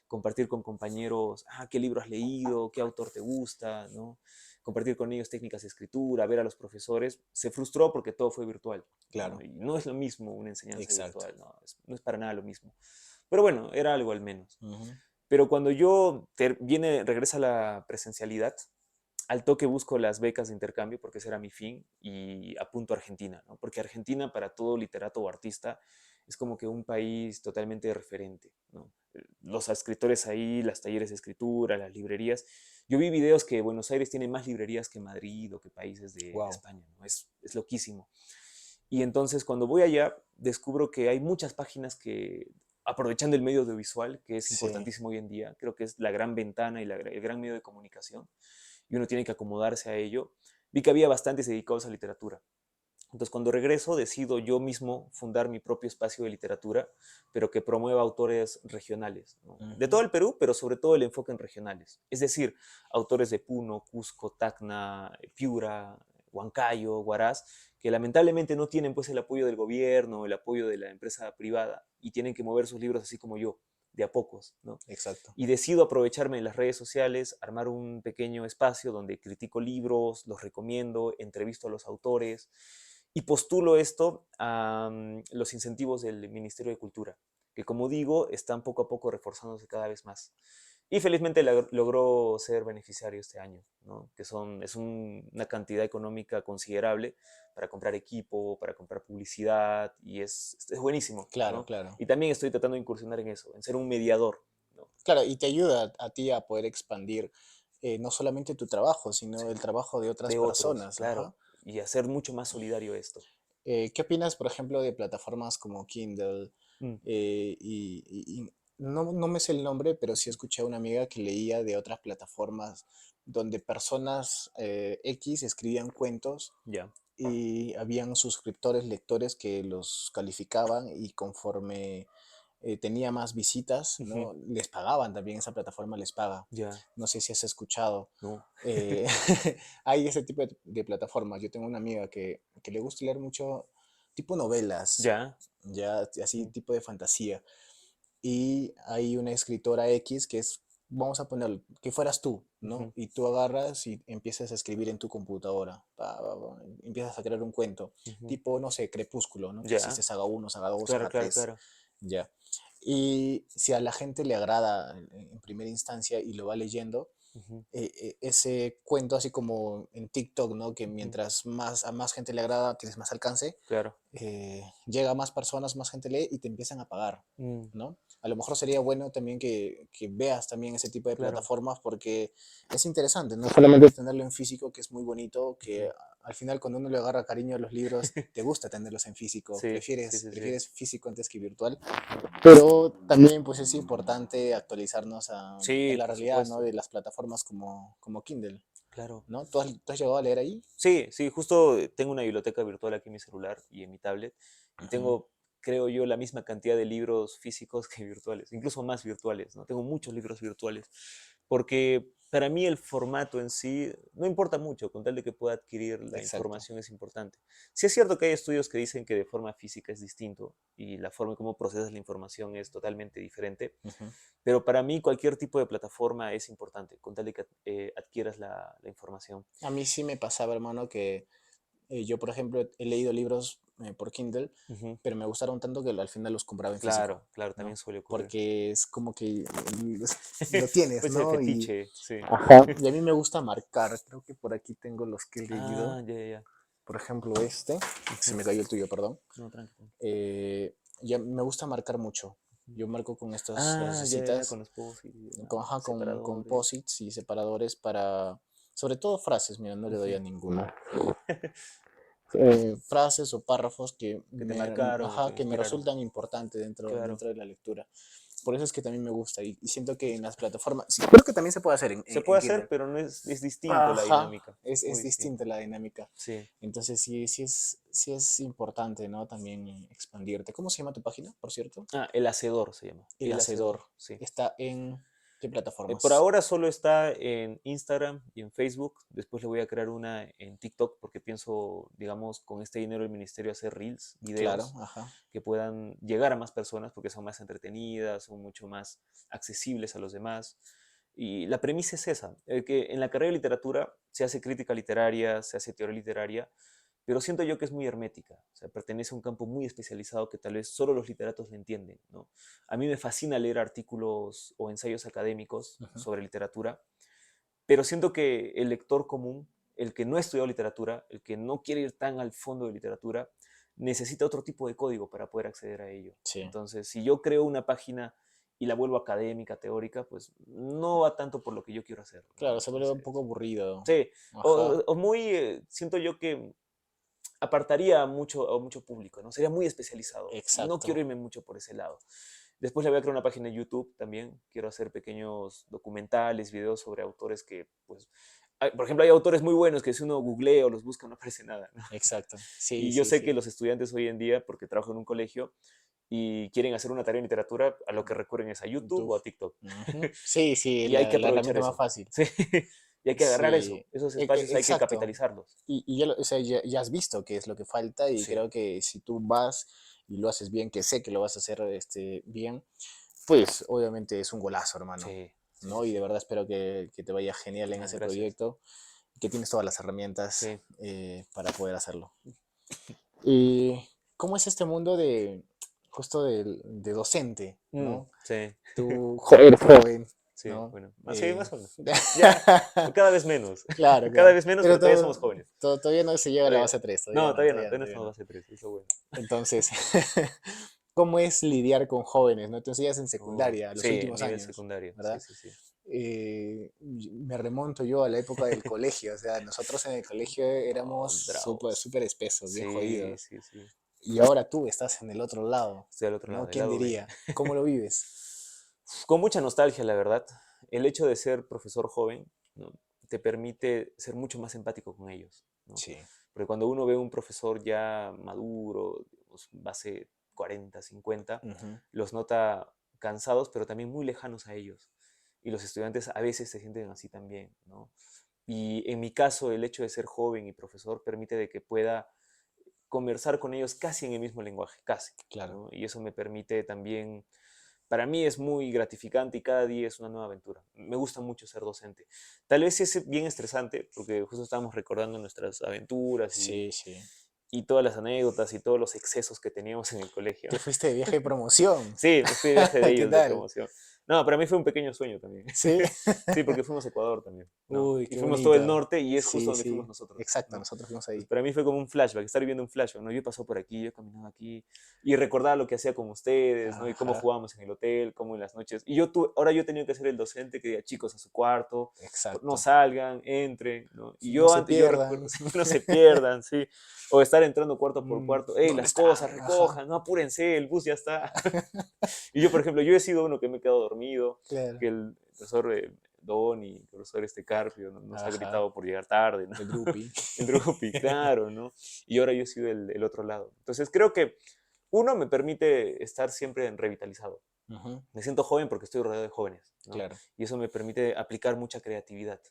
compartir con compañeros, qué libro has leído, qué autor te gusta, ¿no? Compartir con ellos técnicas de escritura, ver a los profesores, se frustró porque todo fue virtual, ¿no? Claro, Y no es lo mismo una enseñanza exacto. virtual, ¿no? No es para nada lo mismo. Pero bueno, era algo al menos. Ujú. Pero cuando yo regresa la presencialidad, al toque busco las becas de intercambio porque ese era mi fin y apunto a Argentina, ¿no? Porque Argentina para todo literato o artista es como que un país totalmente referente, ¿no? Los escritores ahí, las talleres de escritura, las librerías. Yo vi videos que Buenos Aires tiene más librerías que Madrid o que países de Wow. España, ¿no? Es loquísimo. Y entonces cuando voy allá, descubro que hay muchas páginas que, aprovechando el medio audiovisual, que es Sí, importantísimo hoy en día, creo que es la gran ventana y el gran medio de comunicación, y uno tiene que acomodarse a ello, vi que había bastantes dedicados a literatura. Entonces, cuando regreso, decido yo mismo fundar mi propio espacio de literatura, pero que promueva autores regionales, ¿no? De todo ujú, el Perú, pero sobre todo el enfoque en regionales. Es decir, autores de Puno, Cusco, Tacna, Piura, Huancayo, Huaraz, que lamentablemente no tienen pues el apoyo del gobierno, el apoyo de la empresa privada y tienen que mover sus libros así como yo, de a pocos, ¿no? exacto. Y decido aprovecharme de las redes sociales, armar un pequeño espacio donde critico libros, los recomiendo, entrevisto a los autores y postulo esto a los incentivos del Ministerio de Cultura, que como digo, están poco a poco reforzándose cada vez más. Y felizmente logró ser beneficiario este año, ¿no? Que es una cantidad económica considerable para comprar equipo, para comprar publicidad, y es buenísimo, Claro, ¿no? claro. Y también estoy tratando de incursionar en eso, en ser un mediador, ¿no? Claro, y te ayuda a ti a poder expandir no solamente tu trabajo, sino Sí, el trabajo de otras de otros, personas. Ajá. claro, y hacer mucho más solidario esto. ¿Qué opinas, por ejemplo, de plataformas como Kindle? Mm, Y no me sé el nombre, pero sí escuché a una amiga que leía de otras plataformas donde personas X escribían cuentos ya. y habían suscriptores, lectores que los calificaban y conforme tenía más visitas, Ujú, ¿no? Les pagaban también, esa plataforma les paga. ya, No sé si has escuchado. no. eh, hay ese tipo de plataformas. Yo tengo una amiga que le gusta leer mucho tipo novelas, Ya. ya así Mm, tipo de fantasía. Y hay una escritora X que es, vamos a poner, que fueras tú, ¿no? ujú, Y tú agarras y empiezas a escribir en tu computadora, empiezas a crear un cuento, ujú, tipo, no sé, Crepúsculo, ¿no? Que ya. existe saga uno, saga 2, Claro, saga claro, 3, claro. ya. Y si a la gente le agrada en primera instancia y lo va leyendo, Ujú, ese cuento, así como en TikTok, ¿no? Que ujú, mientras a más gente le agrada, tienes más alcance, claro. llega a más personas, más gente lee y te empiezan a pagar, Mm, ¿no? A lo mejor sería bueno también que veas también ese tipo de claro. plataformas porque es interesante, no solamente es tenerlo en físico, que es muy bonito, que Ujú. al final cuando uno le agarra cariño a los libros, te gusta tenerlos en físico, Sí, sí, sí, sí. prefieres físico antes que virtual, pero también pues es importante actualizarnos a Sí, la por realidad, ¿no? supuesto. De las plataformas como Kindle, Claro. ¿no? ¿Tú has llegado a leer ahí? Sí, sí, justo tengo una biblioteca virtual aquí en mi celular y en mi tablet y Ujú. tengo, creo yo, la misma cantidad de libros físicos que virtuales, incluso más virtuales, ¿no? Tengo muchos libros virtuales porque para mí el formato en sí no importa mucho, con tal de que pueda adquirir la Exacto. información es importante. Sí es cierto que hay estudios que dicen que de forma física es distinto y la forma en cómo procesas la información es totalmente diferente, Ujú. pero para mí cualquier tipo de plataforma es importante, con tal de que adquieras la información. A mí sí me pasaba, hermano, que yo, por ejemplo, he leído libros por Kindle, Ujú. pero me gustaron tanto que al final los compraba en físico, Claro, claro, también ¿no? suele ocurrir. Porque es como que lo tienes, Pues el ¿no? Y, fetiche, sí. ajá, y a mí me gusta marcar. Creo que por aquí tengo los que he leído. Ah, ya, ya, ya. Por ejemplo, este. Se Ujú. me cayó el tuyo, perdón. No, tranqui, tranqui. Ya me gusta marcar mucho. Ujú. Yo marco con estas Ah, ya, ya, ya, con lucecitas, los posts y con, demás, ajá, con separadores. posits y separadores para, sobre todo frases, mira, no le doy Ujú. a ninguno. Frases o párrafos Que te marcaron o ajá, que que me inspiraron. resultan importantes Claro. dentro de la lectura. Por eso es que también me gusta y siento que en las plataformas, sí, creo que también se puede hacer Se puede en hacer, Kindle. pero no es distinto la Ajá, dinámica, es muy distinto. distinta la dinámica. Sí. Entonces sí es importante, ¿no? También expandirte. ¿Cómo se llama tu página, por cierto? Ah, El Hacedor se llama. El El Hacedor, Hacedor. sí. ¿Está en qué Por plataformas? ahora solo está en Instagram y en Facebook. Después le voy a crear una en TikTok porque pienso, digamos, con este dinero del ministerio hacer reels, Claro, videos ajá. que puedan llegar a más personas porque son más entretenidas, son mucho más accesibles a los demás. Y la premisa es esa, que en la carrera de literatura se hace crítica literaria, se hace teoría literaria, pero siento yo que es muy hermética, o sea, pertenece a un campo muy especializado que tal vez solo los literatos le entienden, ¿no? A mí me fascina leer artículos o ensayos académicos Ujú. sobre literatura, pero siento que el lector común, el que no ha estudiado literatura, el que no quiere ir tan al fondo de literatura, necesita otro tipo de código para poder acceder a ello. Sí. Entonces, si yo creo una página y la vuelvo académica, teórica, pues no va tanto por lo que yo quiero hacer, ¿no? Claro, se vuelve un Entonces, poco aburrido. sí, Ajá, o muy, siento yo que apartaría a mucho público, ¿no? Sería muy especializado. No quiero exacto. irme mucho por ese lado. Después le voy a crear una página en YouTube también. Quiero hacer pequeños documentales, videos sobre autores que, pues, por ejemplo, hay autores muy buenos que si uno googlea o los busca no aparece nada, ¿no? Exacto. Sí, Y yo sí, sé que sí. los estudiantes hoy en día, porque trabajo en un colegio y quieren hacer una tarea en literatura, a lo que recurren es a YouTube YouTube. o a TikTok. Ujú. Sí, sí, Y hay que la aprovechar herramienta más eso. fácil. Sí. Y hay que agarrar eso. Sí, Esos espacios hay que exacto. capitalizarlos. Y ya, o sea, ya has visto qué es lo que falta y Sí, creo que si tú vas y lo haces bien, que sé que lo vas a hacer bien, pues obviamente es un golazo, hermano. sí, sí, ¿No? sí, Y de sí. verdad espero que te vaya genial en Ah, ese gracias. proyecto, que tienes todas las herramientas Sí. para poder hacerlo. ¿Y cómo es este mundo de justo de docente, ¿no? Sí, Tú, joven, joven, sí, ¿no? bueno, así Eh, más o menos. Ya, cada vez menos. claro, Cada claro. vez menos, Pero pero todavía somos jóvenes. todavía no se llega a la Todavía. base 3 No, todavía no, todavía no, todavía no todavía estamos no. base 3, eso bueno. Entonces, ¿cómo es lidiar con jóvenes, no? Tú enseñas en Oh, secundaria, los sí, últimos nivel años, secundario, sí, ¿verdad? sí, sí. Me remonto yo a la época del colegio, o sea, nosotros en el colegio éramos Oh, bravos. súper espesos, bien Sí, jodidos. sí, sí. Y ahora tú estás en el otro lado, Estoy al otro lado, ¿no? del ¿Quién lado B. diría? ¿Cómo lo vives? Con mucha nostalgia, la verdad. El hecho de ser profesor joven, ¿no? Te permite ser mucho más empático con ellos, ¿no? Sí, Porque cuando uno ve un profesor ya maduro, digamos, base 40, 50, ujú, los nota cansados, pero también muy lejanos a ellos. Y los estudiantes a veces se sienten así también, ¿no? Y en mi caso, el hecho de ser joven y profesor permite de que pueda conversar con ellos casi en el mismo lenguaje, casi, claro. ¿no? Y eso me permite también, para mí es muy gratificante y cada día es una nueva aventura. Me gusta mucho ser docente. Tal vez es bien estresante, porque justo estábamos recordando nuestras aventuras Sí, sí. y todas las anécdotas y todos los excesos que teníamos en el colegio. Te fuiste de viaje de promoción. Sí, me fui de viaje de ¿Qué ellos de tal? promoción. No, para mí fue un pequeño sueño también. Sí. Sí, porque fuimos a Ecuador también, ¿no? Uy, Y qué fuimos todo el bonito. norte y es justo Sí, donde fuimos sí. nosotros, Exacto, ¿no? nosotros fuimos Pues ahí. para mí fue como un flashback, estar viviendo un flashback, ¿no? Yo he pasado por aquí, yo he caminado aquí y recordaba lo que hacía con ustedes, ¿no? Y cómo Ajá, jugábamos en el hotel, cómo en las noches. Y ahora yo he tenido que ser el docente que diga, chicos, a su cuarto, no exacto. salgan, entren, ¿no? Y No yo se antes, yo recuerdo, pierdan. sí, no se pierdan, ¿sí? O estar entrando cuarto por cuarto, hey, ¿Dónde las cosas, están? Ajá. recojan, no apúrense, el bus ya está. Y yo, por ejemplo, yo he sido uno que me he quedado dormido, Claro. que el profesor Don y el profesor Carpio nos ha Ajá. gritado por llegar tarde, ¿no? El Drupi. El Drupi, claro, ¿no? Y ahora yo he sido el otro lado. Entonces creo que uno me permite estar siempre en revitalizado. Ujú, Me siento joven porque estoy rodeado de jóvenes, ¿no? claro. Y eso me permite aplicar mucha creatividad.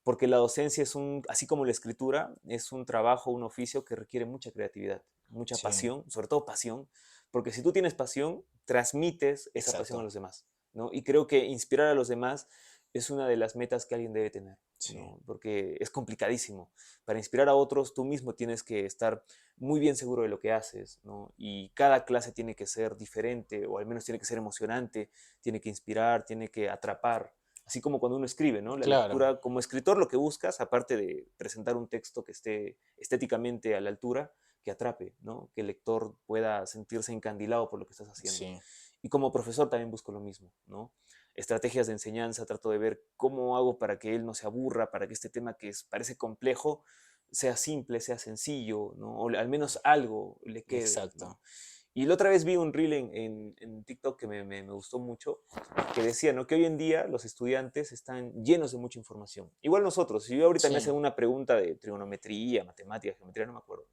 Porque la docencia es así como la escritura, es un trabajo, un oficio que requiere mucha creatividad, mucha Sí, pasión, sobre todo pasión, porque si tú tienes pasión, transmites esa pasión a exacto. los demás, ¿no? Y creo que inspirar a los demás es una de las metas que alguien debe tener, Sí, ¿no? Porque es complicadísimo. Para inspirar a otros, tú mismo tienes que estar muy bien seguro de lo que haces, ¿no? Y cada clase tiene que ser diferente, o al menos tiene que ser emocionante, tiene que inspirar, tiene que atrapar, así como cuando uno escribe, ¿no? La claro. lectura, como escritor, lo que buscas, aparte de presentar un texto que esté estéticamente a la altura, que atrape, ¿no? Que el lector pueda sentirse encandilado por lo que estás haciendo. Sí, Y como profesor también busco lo mismo, ¿no? Estrategias de enseñanza, trato de ver cómo hago para que él no se aburra, para que este tema que parece complejo sea simple, sea sencillo, ¿no? O al menos algo le quede, exacto. ¿no? Y la otra vez vi un reel en TikTok que me gustó mucho, que decía, ¿no? Que hoy en día los estudiantes están llenos de mucha información. Igual nosotros, si yo ahorita me Sí, hacen una pregunta de trigonometría, matemáticas, geometría, no me acuerdo,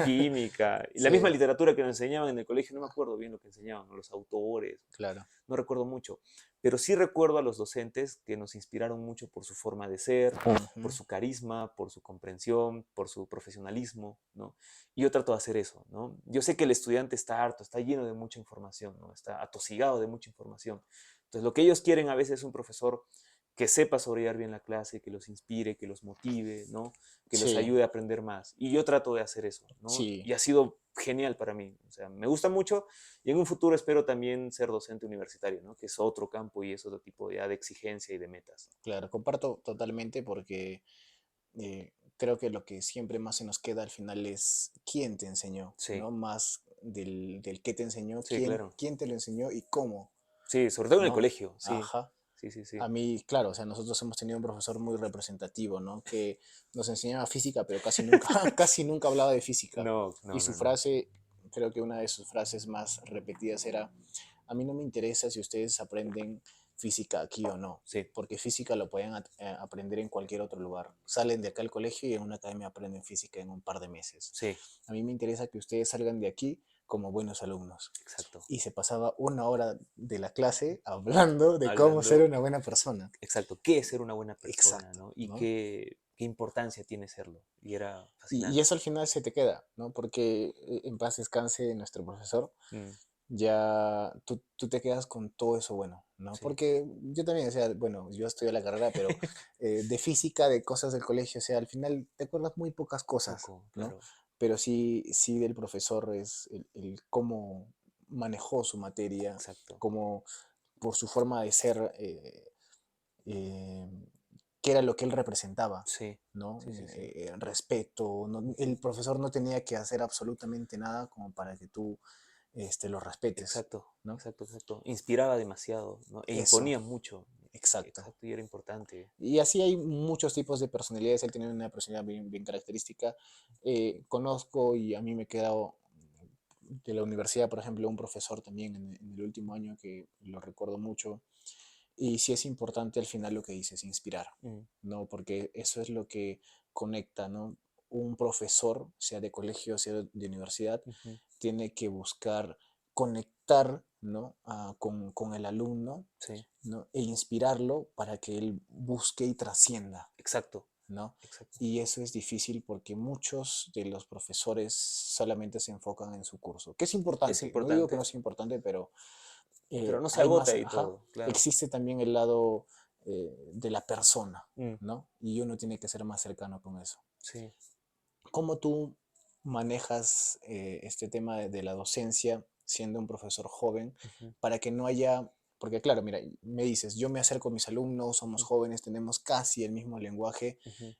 química, y la misma sí, literatura que nos enseñaban en el colegio, no me acuerdo bien lo que enseñaban, ¿no? Los autores, claro. no recuerdo mucho, pero sí recuerdo a los docentes que nos inspiraron mucho por su forma de ser, por Ujú. su carisma, por su comprensión, por su profesionalismo, ¿no? Y yo trato de hacer eso, ¿no? Yo sé que el estudiante está harto, está lleno de mucha información, ¿no? Está atosigado de mucha información. Entonces, lo que ellos quieren a veces es un profesor que sepa sobrellevar bien la clase, que los inspire, que los motive, ¿no? Que los Sí, ayude a aprender más. Y yo trato de hacer eso, ¿no? sí. Y ha sido genial para mí. O sea, me gusta mucho y en un futuro espero también ser docente universitario, ¿no? Que es otro campo y es otro tipo ya de exigencia y de metas. Claro, comparto totalmente porque creo que lo que siempre más se nos queda al final es quién te enseñó, Sí, ¿no? Más del qué te enseñó, sí, claro. quién te lo enseñó y cómo, Sí, sobre todo en el ¿no? colegio, sí, Ajá. sí, sí, sí. A mí, claro, o sea, nosotros hemos tenido un profesor muy representativo, ¿no? Que nos enseñaba física, pero casi nunca, casi nunca hablaba de física. No, Y no, su no, no. frase, creo que una de sus frases más repetidas era, a mí no me interesa si ustedes aprenden física aquí o no, Sí, porque física lo pueden aprender en cualquier otro lugar. Salen de acá al colegio y en una academia aprenden física en un par de meses. sí, A mí me interesa que ustedes salgan de aquí como buenos alumnos. exacto. Y se pasaba una hora de la clase hablando de cómo ser Hablando, una buena persona. exacto, qué es ser una buena persona, Exacto, ¿no? Y ¿no? qué importancia tiene serlo. Y era Y fascinante. eso al final se te queda, ¿no? Porque en paz descanse nuestro profesor, Mm, ya tú te quedas con todo eso bueno, ¿no? sí, Porque yo también, o sea, bueno, yo estudié la carrera, pero de física, de cosas del colegio, o sea, al final te acuerdas muy pocas cosas, poco, ¿no? claro. Pero sí, sí del profesor es el cómo manejó su materia, Exacto. cómo por su forma de ser, eh, qué era lo que él representaba, Sí, ¿no? sí, sí, sí. Respeto, el profesor no tenía que hacer absolutamente nada como para que tú lo respetes, Exacto, ¿no? exacto, exacto. Inspiraba demasiado, ¿no? E Eso, imponía mucho. exacto. Exacto, y era importante. Y así hay muchos tipos de personalidades, él tenía una personalidad bien, bien característica. Conozco y a mí me he quedado de la universidad, por ejemplo, un profesor también en el último año que lo recuerdo mucho. Y sí es importante al final lo que dices, inspirar, Mm, ¿no? Porque eso es lo que conecta, ¿no? Un profesor, sea de colegio, sea de universidad, ujú, tiene que buscar conectar, ¿no? Con el alumno, sí, ¿no? E inspirarlo para que él busque y trascienda, exacto, ¿no? exacto. Y eso es difícil porque muchos de los profesores solamente se enfocan en su curso, que es Es importante, no digo que no importante, sea importante, pero pero no se hay agota más, y ajá, todo, claro. existe también el lado de la persona, Mm, ¿no? Y uno tiene que ser más cercano con eso. sí. ¿Cómo tú manejas este tema de la docencia siendo un profesor joven Ujú, para que no haya, porque claro, mira, me dices, yo me acerco a mis alumnos, somos ujú, jóvenes, tenemos casi el mismo lenguaje. ujú,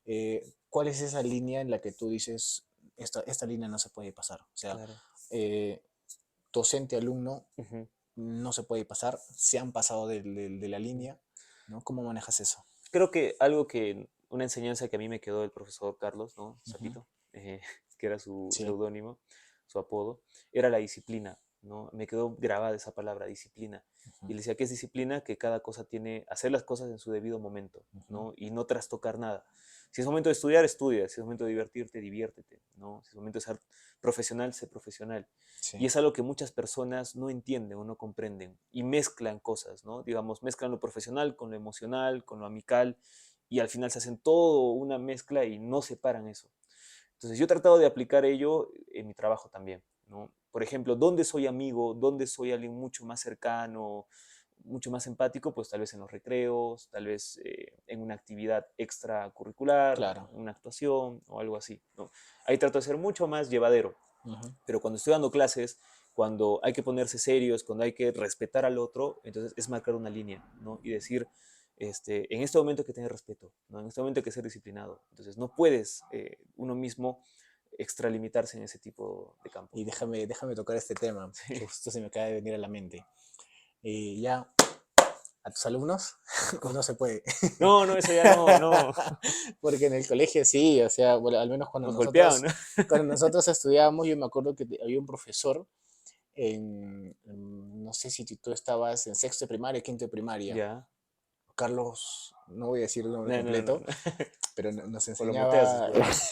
¿Cuál es esa línea en la que tú dices, esta línea no se puede pasar? O sea, claro. eh, docente-alumno Ujú. no se puede pasar, se han pasado de la Mm. línea, ¿no? ¿Cómo manejas eso? Creo que algo que, una enseñanza que a mí me quedó del profesor Carlos, ¿no? Ujú. Sapito, que era su Sí. seudónimo, su apodo, era la disciplina, ¿no? Me quedó grabada esa palabra, disciplina. Ujú, Y le decía que es disciplina, que cada cosa tiene, hacer las cosas en su debido momento, ujú. ¿no? Y no trastocar nada. Si es momento de estudiar, estudia. Si es momento de divertirte, diviértete, ¿no? Si es momento de ser profesional, sé profesional. Y Sí, es algo que muchas personas no entienden o no comprenden y mezclan cosas, ¿no? Digamos, mezclan lo profesional con lo emocional, con lo amical y al final se hacen todo una mezcla y no separan eso. Entonces yo he tratado de aplicar ello en mi trabajo también, ¿no? Por ejemplo, ¿dónde soy amigo? ¿Dónde soy alguien mucho más cercano, mucho más empático? Pues tal vez en los recreos, tal vez en una actividad extracurricular, claro. una actuación o algo así, ¿no? Ahí trato de ser mucho más llevadero, Ujú. pero cuando estoy dando clases, cuando hay que ponerse serios, cuando hay que respetar al otro, entonces es marcar una línea, ¿no? Y decir, en este momento hay que tener respeto, ¿no? En este momento hay que ser disciplinado. Entonces no puedes uno mismo extralimitarse en ese tipo de campo. Y déjame tocar este tema, Sí. que justo se me acaba de venir a la mente. Ya, a tus alumnos, o no se puede. No, no, eso ya no, no. Porque en el colegio sí, o sea, bueno, al menos Nos golpeaban, ¿no? cuando nosotros estudiábamos, yo me acuerdo que había un profesor no sé si tú estabas en sexto de primaria, quinto de primaria. Ya. Carlos, no voy a decir el nombre No, no, no, completo, no. pero nos O lo muteas enseñaba, después.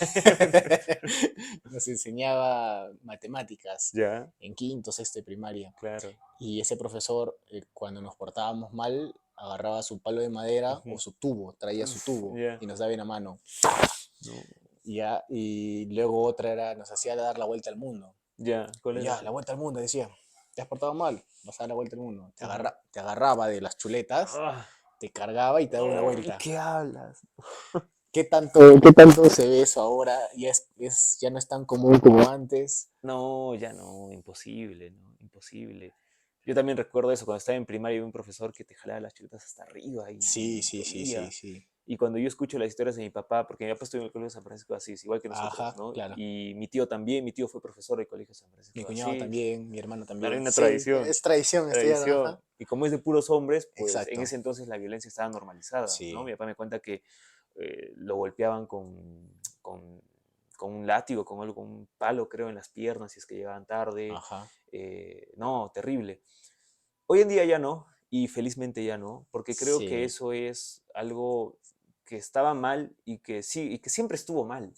nos enseñaba matemáticas Ya, en quinto, sexto de primaria. claro. Y ese profesor, cuando nos portábamos mal, agarraba su palo de madera o Ujú. su tubo, traía su tubo Ya. y nos daba en la mano. No. Y luego otra era, nos hacía dar la vuelta al mundo. Ya, ¿cuál Y es ya, esa? la vuelta al mundo, decía, te has portado mal, vas a dar la vuelta al mundo. Ujú. Te agarraba de las chuletas, Ah, te cargaba y te daba una ay, vuelta. ¿qué hablas? Qué tanto se ve eso ahora? Ya no es tan común como antes. No, ya no, imposible, ¿no? Imposible. Yo también recuerdo eso, cuando estaba en primaria había un profesor que te jalaba las chuletas hasta arriba Sí, y sí, sí, sí, dolía. sí. Y cuando yo escucho las historias de mi papá, porque mi papá estuvo en el Colegio San Francisco de Asís, igual que nosotros, Ajá, ¿no? claro. Y mi tío también, mi tío fue profesor del Colegio San Mi Francisco de cuñado Asís. también, mi hermano Claro, hay también. una Sí, tradición, es tradición estudiar, tradición. ajá. Y como es de puros hombres, pues en Exacto. ese entonces la violencia estaba normalizada, ¿no? Sí, Mi papá me cuenta que lo golpeaban con, con un látigo, con algo, con un palo, creo, en las piernas, si es que llegaban tarde. ajá. No, terrible. Hoy en día ya no, y felizmente ya no, porque creo que Sí. eso es algo que estaba mal y que sí, y que siempre estuvo mal.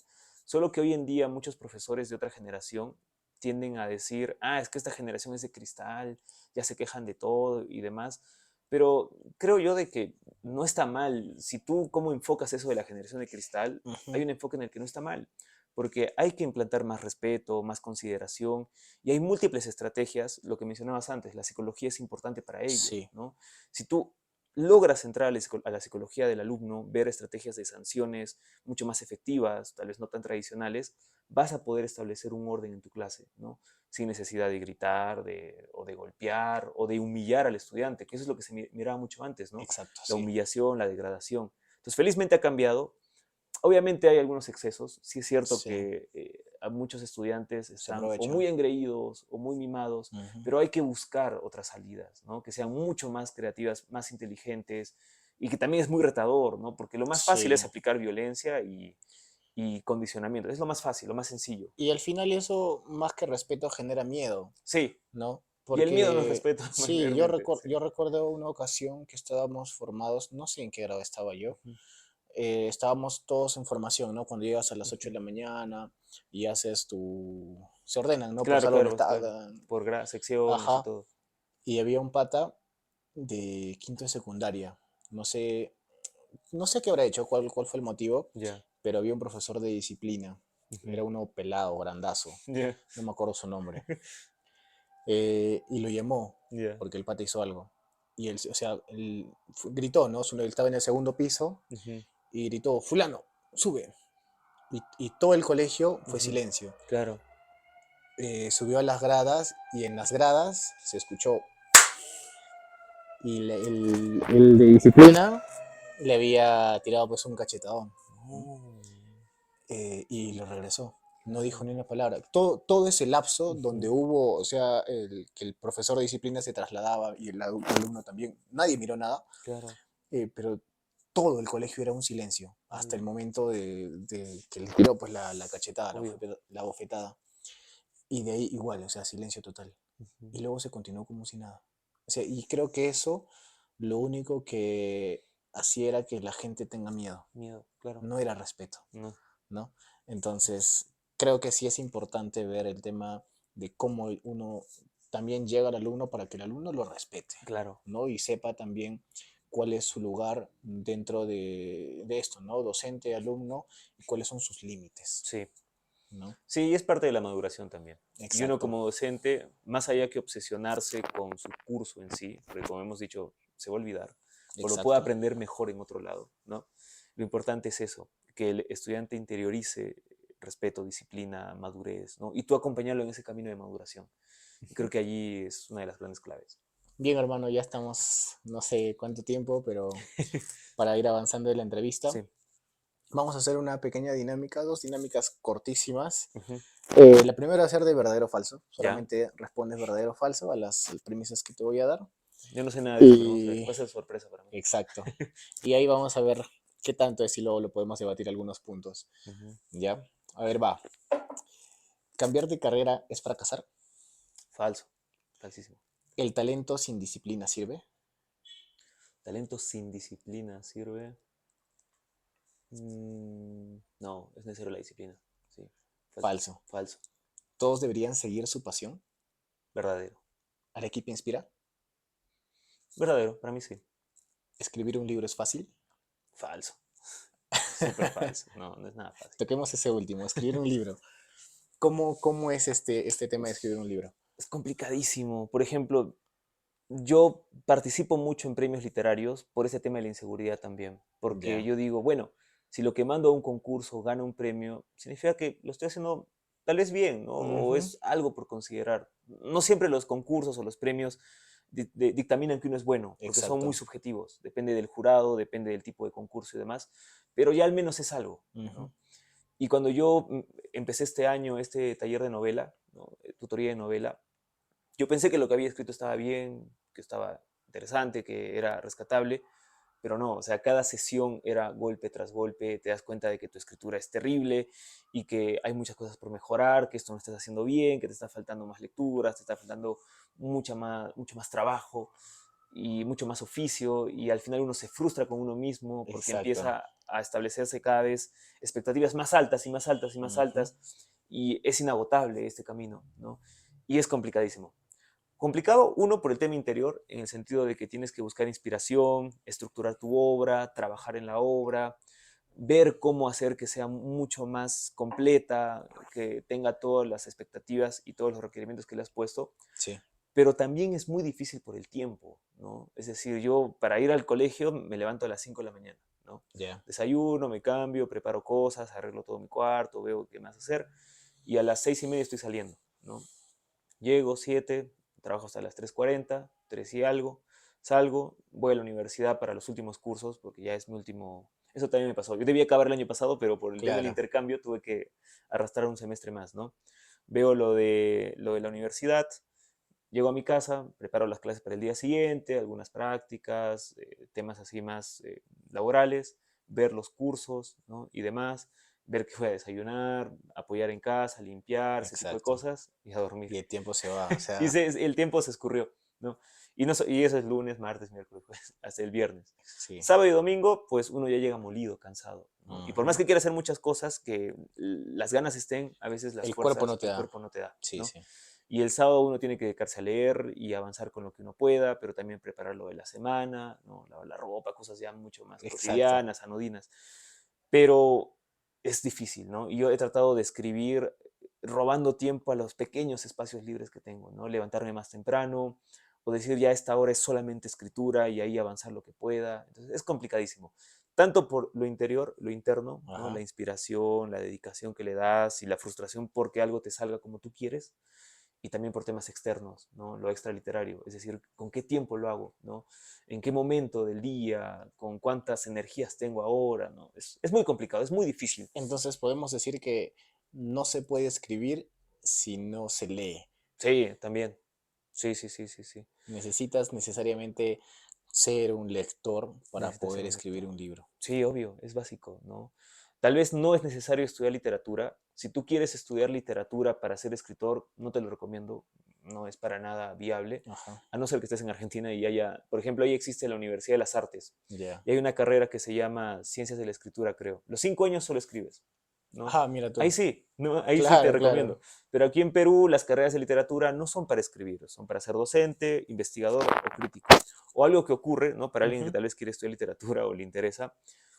Solo que hoy en día muchos profesores de otra generación tienden a decir, ah, es que esta generación es de cristal, ya se quejan de todo y demás. Pero creo yo de que no está mal. Si tú cómo enfocas eso de la generación de cristal, hay Ujú. un enfoque en el que no está mal, porque hay que implantar más respeto, más consideración y hay múltiples estrategias, lo que mencionabas antes, la psicología es importante para ello, Sí, ¿no? Si tú logras entrar a la psicología del alumno, ver estrategias de sanciones mucho más efectivas, tal vez no tan tradicionales, vas a poder establecer un orden en tu clase, ¿no? Sin necesidad de gritar, o de golpear, o de humillar al estudiante, que eso es lo que se miraba mucho antes, ¿no? exacto, La sí. humillación, la degradación. Entonces, felizmente ha cambiado. Obviamente hay algunos excesos. Sí es cierto Sí, que a muchos estudiantes se están o aprovecha. muy engreídos o muy mimados, Ujú. pero hay que buscar otras salidas, ¿no? Que sean mucho más creativas, más inteligentes y que también es muy retador, ¿no? Porque lo más fácil Sí. es aplicar violencia y condicionamiento. Es lo más fácil, lo más sencillo. Y al final eso, más que respeto, genera miedo, Sí, ¿no? y el miedo no es Porque respeto, sí, mayormente. Sí. yo recuerdo una ocasión que estábamos formados, no sé en qué grado estaba yo, Ujú, estábamos todos en formación, ¿no? Cuando llegas a las 8 de ujú. la mañana y haces tu... Se ordenan, ¿no? Por Claro, salón, claro, está... claro. Por secciones y Ajá. todo. Y había un pata de quinto de secundaria. No sé, no sé qué habrá hecho, cuál fue el motivo, Ya. pero había un profesor de disciplina. Ujú. Era uno pelado, grandazo. Ya. No me acuerdo su nombre. Y lo llamó Ya. porque el pata hizo algo. Y él, o sea, él gritó, ¿no? Él estaba en el segundo piso Ujú, y gritó, fulano, sube. Y todo el colegio fue ujú. silencio. Claro. Subió a las gradas y en las gradas se escuchó. Y el de disciplina le había tirado pues un cachetadón, ¿no? No. Y lo regresó. No dijo Claro. ni una palabra. Todo ese lapso donde Ujú, hubo, o sea, que el profesor de disciplina se trasladaba y el alumno también, nadie miró nada, claro. pero todo el colegio era un silencio, hasta Mm, el momento de que le tiró pues la cachetada, obvio. la bofetada. Y de ahí igual, o sea, silencio total. Ujú. Y luego se continuó como si nada. O sea, y creo que eso lo único que hacía era que la gente tenga miedo, Miedo, claro. no era respeto, No. ¿no? Entonces, creo que sí es importante ver el tema de cómo uno también llega al alumno para que el alumno lo respete, Claro. ¿no? Y sepa también cuál es su lugar dentro de esto, ¿no? Docente, alumno, y cuáles son sus límites, Sí. ¿no? Sí, es parte de la maduración también. Y uno Exacto, como docente, más allá que obsesionarse con su curso en sí, porque como hemos dicho, se va a olvidar, o lo puede exacto, aprender mejor en otro lado, ¿no? Lo importante es eso, que el estudiante interiorice respeto, disciplina, madurez, ¿no? Y tú acompañarlo en ese camino de maduración. Y creo que allí es una de las grandes claves. bien, hermano, ya estamos, no sé cuánto tiempo, pero para ir avanzando en la entrevista, Sí. vamos a hacer una pequeña dinámica, dos dinámicas cortísimas. Ujú. La primera va a ser de verdadero o falso. Ya. Solamente respondes verdadero o falso a las premisas que te voy a dar. Yo no sé nada de eso, pero vamos a ver. Y Va a ser sorpresa para mí. exacto. Y ahí vamos a ver qué tanto es y luego lo podemos debatir algunos puntos. Ujú. ¿Ya? A ver, va. ¿Cambiar de carrera es fracasar? Falso. falsísimo. ¿El talento sin disciplina sirve? Talento sin disciplina sirve. No, es necesario la disciplina. Sí, Falso. falso. ¿Todos deberían seguir su pasión? Verdadero. ¿Arequipa inspira? Verdadero, para mí sí. ¿Escribir un libro es fácil? Falso. Súper falso. No, no es nada fácil. Toquemos ese último, escribir un libro. ¿Cómo es este tema de escribir un libro? Es complicadísimo. Por ejemplo, yo participo mucho en premios literarios por ese tema de la inseguridad también. Porque Ya. yo digo, bueno, si lo que mando a un concurso gana un premio, significa que lo estoy haciendo tal vez bien, ¿no? O Ujú. es algo por considerar. No siempre los concursos o los premios dictaminan que uno es bueno, porque son muy Exacto. subjetivos. Depende del jurado, depende del tipo de concurso y demás. Pero ya al menos es algo, Ujú. ¿no? Y cuando yo empecé este año este taller de novela, ¿no? Tutoría de novela, yo pensé que lo que había escrito estaba bien, que estaba interesante, que era rescatable, pero no, o sea, cada sesión era golpe tras golpe, te das cuenta de que tu escritura es terrible y que hay muchas cosas por mejorar, que esto no estás haciendo bien, que te está faltando más lecturas, te está faltando mucho más trabajo y mucho más oficio, y al final uno se frustra con uno mismo porque Exacto. empieza a establecerse cada vez expectativas más altas y más altas y más Ujú. altas, y es inagotable este camino, ¿no? Y es complicadísimo. Complicado, uno, por el tema interior, en el sentido de que tienes que buscar inspiración, estructurar tu obra, trabajar en la obra, ver cómo hacer que sea mucho más completa, que tenga todas las expectativas y todos los requerimientos que le has puesto, Sí, pero también es muy difícil por el tiempo, ¿no? Es decir, yo para ir al colegio me levanto a las 5 de la mañana, ¿no? ya. Desayuno, me cambio, preparo cosas, arreglo todo mi cuarto, veo qué más hacer, y a las 6:30 estoy saliendo, ¿no? Llego 7, trabajo hasta las 3:40, 3 y algo, salgo, voy a la universidad para los últimos cursos, porque ya es mi último... Eso también me pasó. Yo debía acabar el año pasado, pero por el tema del Claro. intercambio tuve que arrastrar un semestre más, ¿no? Veo lo de la universidad, llego a mi casa, preparo las clases para el día siguiente, algunas prácticas, temas así más laborales, ver los cursos, ¿no? Y demás, ver qué voy a desayunar, apoyar en casa, limpiar, ese tipo de Exacto. cosas y a dormir. Y el tiempo se va, o Y sea, el tiempo se escurrió, ¿no? Y, no, y eso es lunes, martes, miércoles, jueves, hasta el viernes. sí. Sábado y domingo, pues uno ya llega molido, cansado, ¿no? Y por más Ujú. que quiera hacer muchas cosas, que las ganas estén, a veces las El cuerpo no fuerzas, te el da. cuerpo no te da, Sí, ¿no? sí. Y el sábado uno tiene que dedicarse a leer y avanzar con lo que uno pueda, pero también preparar lo de la semana, ¿no? Lavar la ropa, cosas ya mucho más Exacto. cotidianas, anodinas. Pero es difícil, ¿no? Y yo he tratado de escribir robando tiempo a los pequeños espacios libres que tengo, ¿no? Levantarme más temprano o decir ya esta hora es solamente escritura y ahí avanzar lo que pueda. Entonces es complicadísimo, tanto por lo interior, lo interno, ¿no? La Ajá. inspiración, la dedicación que le das y la frustración porque algo te salga como tú quieres, y también por temas externos, ¿no? Lo extraliterario, es decir, con qué tiempo lo hago, ¿no? En qué momento del día, con cuántas energías tengo ahora, ¿no? Es muy complicado, es muy difícil. Entonces podemos decir que no se puede escribir si no se lee. Sí, también. Sí, sí, sí, sí, sí. Necesitas necesariamente ser un lector para Necesitas ser poder un escribir lector. un libro. Sí, obvio, es básico, ¿no? Tal vez no es necesario estudiar literatura. Si tú quieres estudiar literatura para ser escritor, no te lo recomiendo. No es para nada viable. Ajá. A no ser que estés en Argentina y haya, por ejemplo, ahí existe la Universidad de las Artes. Ya. Y hay una carrera que se llama Ciencias de la Escritura, creo. Los 5 años solo escribes, ¿no? Ah, mira Ahí tú. sí, ¿no? Ahí sí te Claro, claro. recomiendo. Pero aquí en Perú las carreras de literatura no son para escribir, son para ser docente, investigador o crítico. O algo que ocurre, ¿no? Para alguien que Ujú. tal vez quiere estudiar literatura o le interesa,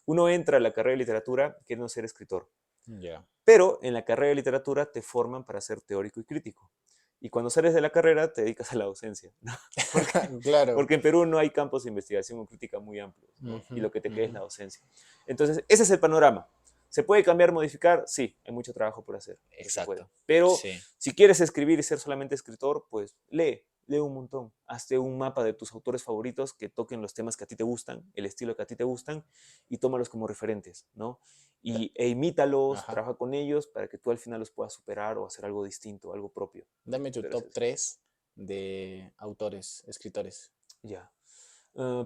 uno entra a la carrera de literatura queriendo ser escritor. Ya. Pero en la carrera de literatura te forman para ser teórico y crítico. Y cuando sales de la carrera te dedicas a la docencia, ¿no? Porque, Claro. porque en Perú no hay campos de investigación o crítica muy amplios, ¿no? Y Ujú, lo que te queda es ujú. la docencia. Entonces, ese es el panorama. ¿Se puede cambiar, modificar? Sí, hay mucho trabajo por hacer, eso se puede. Exacto. Pero Sí. si quieres escribir y ser solamente escritor, pues lee un montón. Hazte un mapa de tus autores favoritos que toquen los temas que a ti te gustan, el estilo que a ti te gustan, y tómalos como referentes, ¿no? E imítalos, Ajá. trabaja con ellos para que tú al final los puedas superar o hacer algo distinto, algo propio, ¿no? Dame tu Pero es top eso. 3 de autores, escritores. Ya.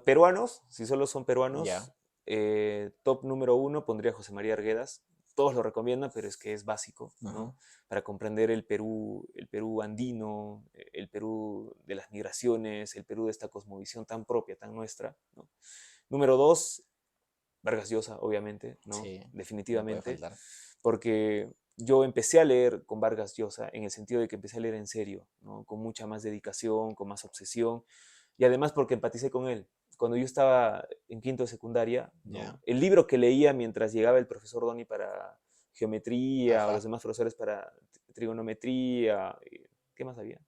Peruanos, si solo son Ya. peruanos, top número 1 pondría a José María Arguedas. Todos lo recomiendan, pero es que es básico, Ajá. ¿no? Para comprender el Perú andino, el Perú de las migraciones, el Perú de esta cosmovisión tan propia, tan nuestra, ¿no? Número 2, Vargas Llosa, obviamente, ¿no? Sí, no puede Definitivamente, faltar. porque yo empecé a leer con Vargas Llosa en el sentido de que empecé a leer en serio, ¿no? Con mucha más dedicación, con más obsesión, y además porque empaticé con él. Cuando yo estaba en quinto de secundaria, ¿no? Ya. El libro que leía mientras llegaba el profesor Doni para geometría, o los Ajá. demás profesores para trigonometría, ¿qué más había?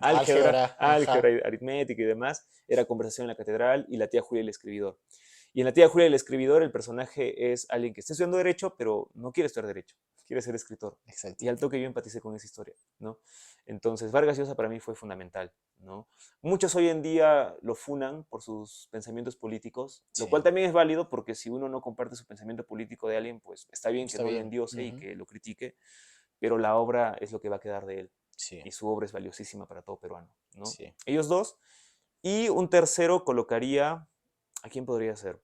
Álgebra, álgebra, ajá. aritmética y demás, era Conversación en la Catedral y La tía Julia el escribidor. Y en La tía Julia el escribidor, el personaje es alguien que está estudiando Derecho, pero no quiere estudiar Derecho, quiere ser escritor. Exacto. Y al toque yo empaticé con esa historia, ¿no? Entonces, Vargas Llosa para mí fue fundamental, ¿no? Muchos hoy en día lo funan por sus pensamientos políticos, lo cual Sí, también es válido porque si uno no comparte su pensamiento político de alguien, pues está bien que está no lo bien. endiose y Ujú. que lo critique, pero la obra es lo que va a quedar de él Sí, y su obra es valiosísima para todo peruano, ¿no? sí. Ellos dos. Y un tercero colocaría, ¿a quién podría ser?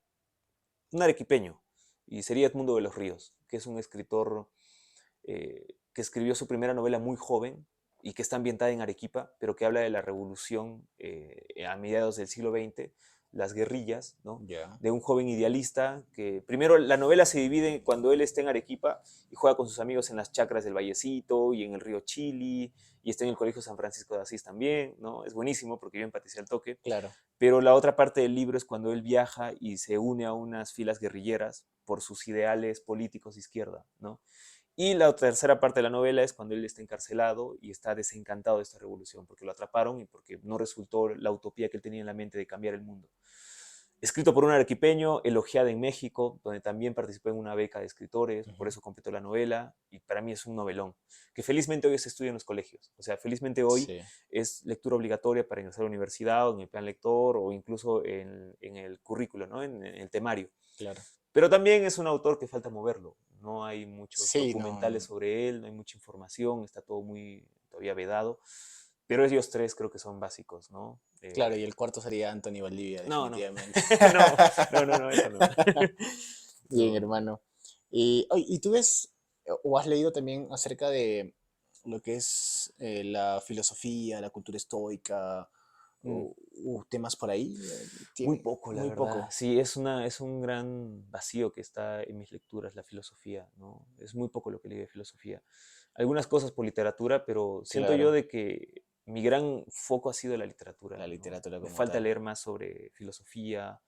Un arequipeño, y sería Edmundo de los Ríos, que es un escritor que escribió su primera novela muy joven y que está ambientada en Arequipa, pero que habla de la revolución a mediados del siglo XX, las guerrillas, ¿no? Ya. De un joven idealista que primero la novela se divide cuando él está en Arequipa y juega con sus amigos en las chacras del Vallecito y en el río Chili y está en el Colegio San Francisco de Asís también, ¿no? Es buenísimo porque yo empaticé al toque. Claro. Pero la otra parte del libro es cuando él viaja y se une a unas filas guerrilleras por sus ideales políticos de izquierda, ¿no? Y la tercera parte de la novela es cuando él está encarcelado y está desencantado de esta revolución, porque lo atraparon y porque no resultó la utopía que él tenía en la mente de cambiar el mundo. Escrito por un arequipeño, elogiada en México, donde también participó en una beca de escritores, por Ujú. eso completó la novela, y para mí es un novelón, que felizmente hoy se estudia en los colegios. O sea, felizmente hoy Sí, es lectura obligatoria para ingresar a la universidad, o en el plan lector, o incluso en el currículo, ¿no? En el temario. claro. Pero también es un autor que falta moverlo. No hay muchos Sí, documentales no. sobre él, no hay mucha información, está todo muy todavía vedado. Pero ellos tres creo que son básicos, ¿no? Claro, y el cuarto sería Anthony Valdivia, No, no. definitivamente. No, no, no, no, eso no. Bien, No. hermano. ¿Y tú ves o has leído también acerca de lo que es la filosofía, la cultura estoica Mm. o temas por ahí? Muy Tiene poco, la muy verdad. poco. Sí, es un gran vacío que está en mis lecturas, la filosofía, ¿no? Es muy poco lo que leí de filosofía. Algunas cosas por literatura, pero siento yo Claro, de que mi gran foco ha sido la literatura, la ¿no? literatura Me como falta tal. leer más sobre filosofía,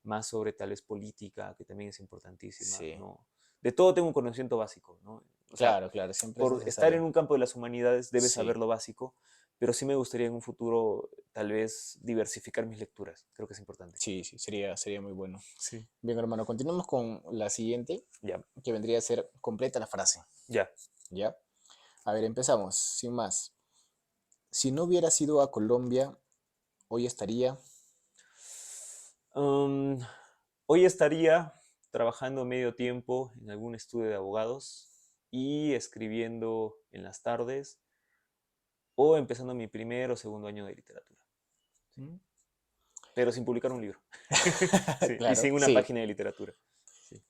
más sobre tal vez política, que también es importantísima, Sí, ¿no? De todo tengo un conocimiento básico, ¿no? O sea, claro, claro, siempre es por estar en necesario. un campo de las humanidades debes saber Sí, lo básico, pero sí me gustaría en un futuro tal vez diversificar mis lecturas. Creo que es importante. sí, sí, sería muy bueno. Sí. Bien, hermano, continuamos con la siguiente, Ya, que vendría a ser completa la frase. ya. ¿Ya? A ver, empezamos, sin más. Si no hubiera ido a Colombia, hoy estaría. Um, Hoy estaría trabajando medio tiempo en algún estudio de abogados y escribiendo en las tardes o empezando mi primer o segundo año de literatura, ¿sí? ¿Mm? Pero sin publicar un libro. Sí, y Claro, sin una sí. página de literatura. Sí.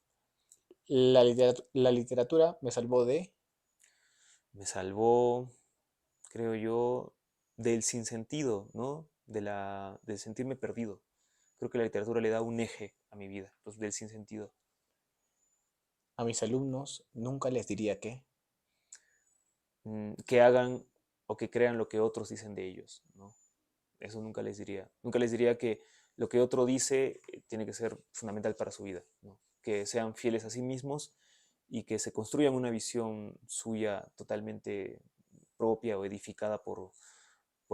La literatura me salvó de. Me salvó, creo yo, del sinsentido, ¿no? Del sentirme perdido. Creo que la literatura le da un eje a mi vida, pues, del sinsentido. A mis alumnos nunca les diría que. Que hagan o que crean lo que otros dicen de ellos, ¿no? Eso nunca les diría. Nunca les diría que lo que otro dice tiene que ser fundamental para su vida, ¿no? Que sean fieles a sí mismos y que se construyan una visión suya totalmente propia o edificada por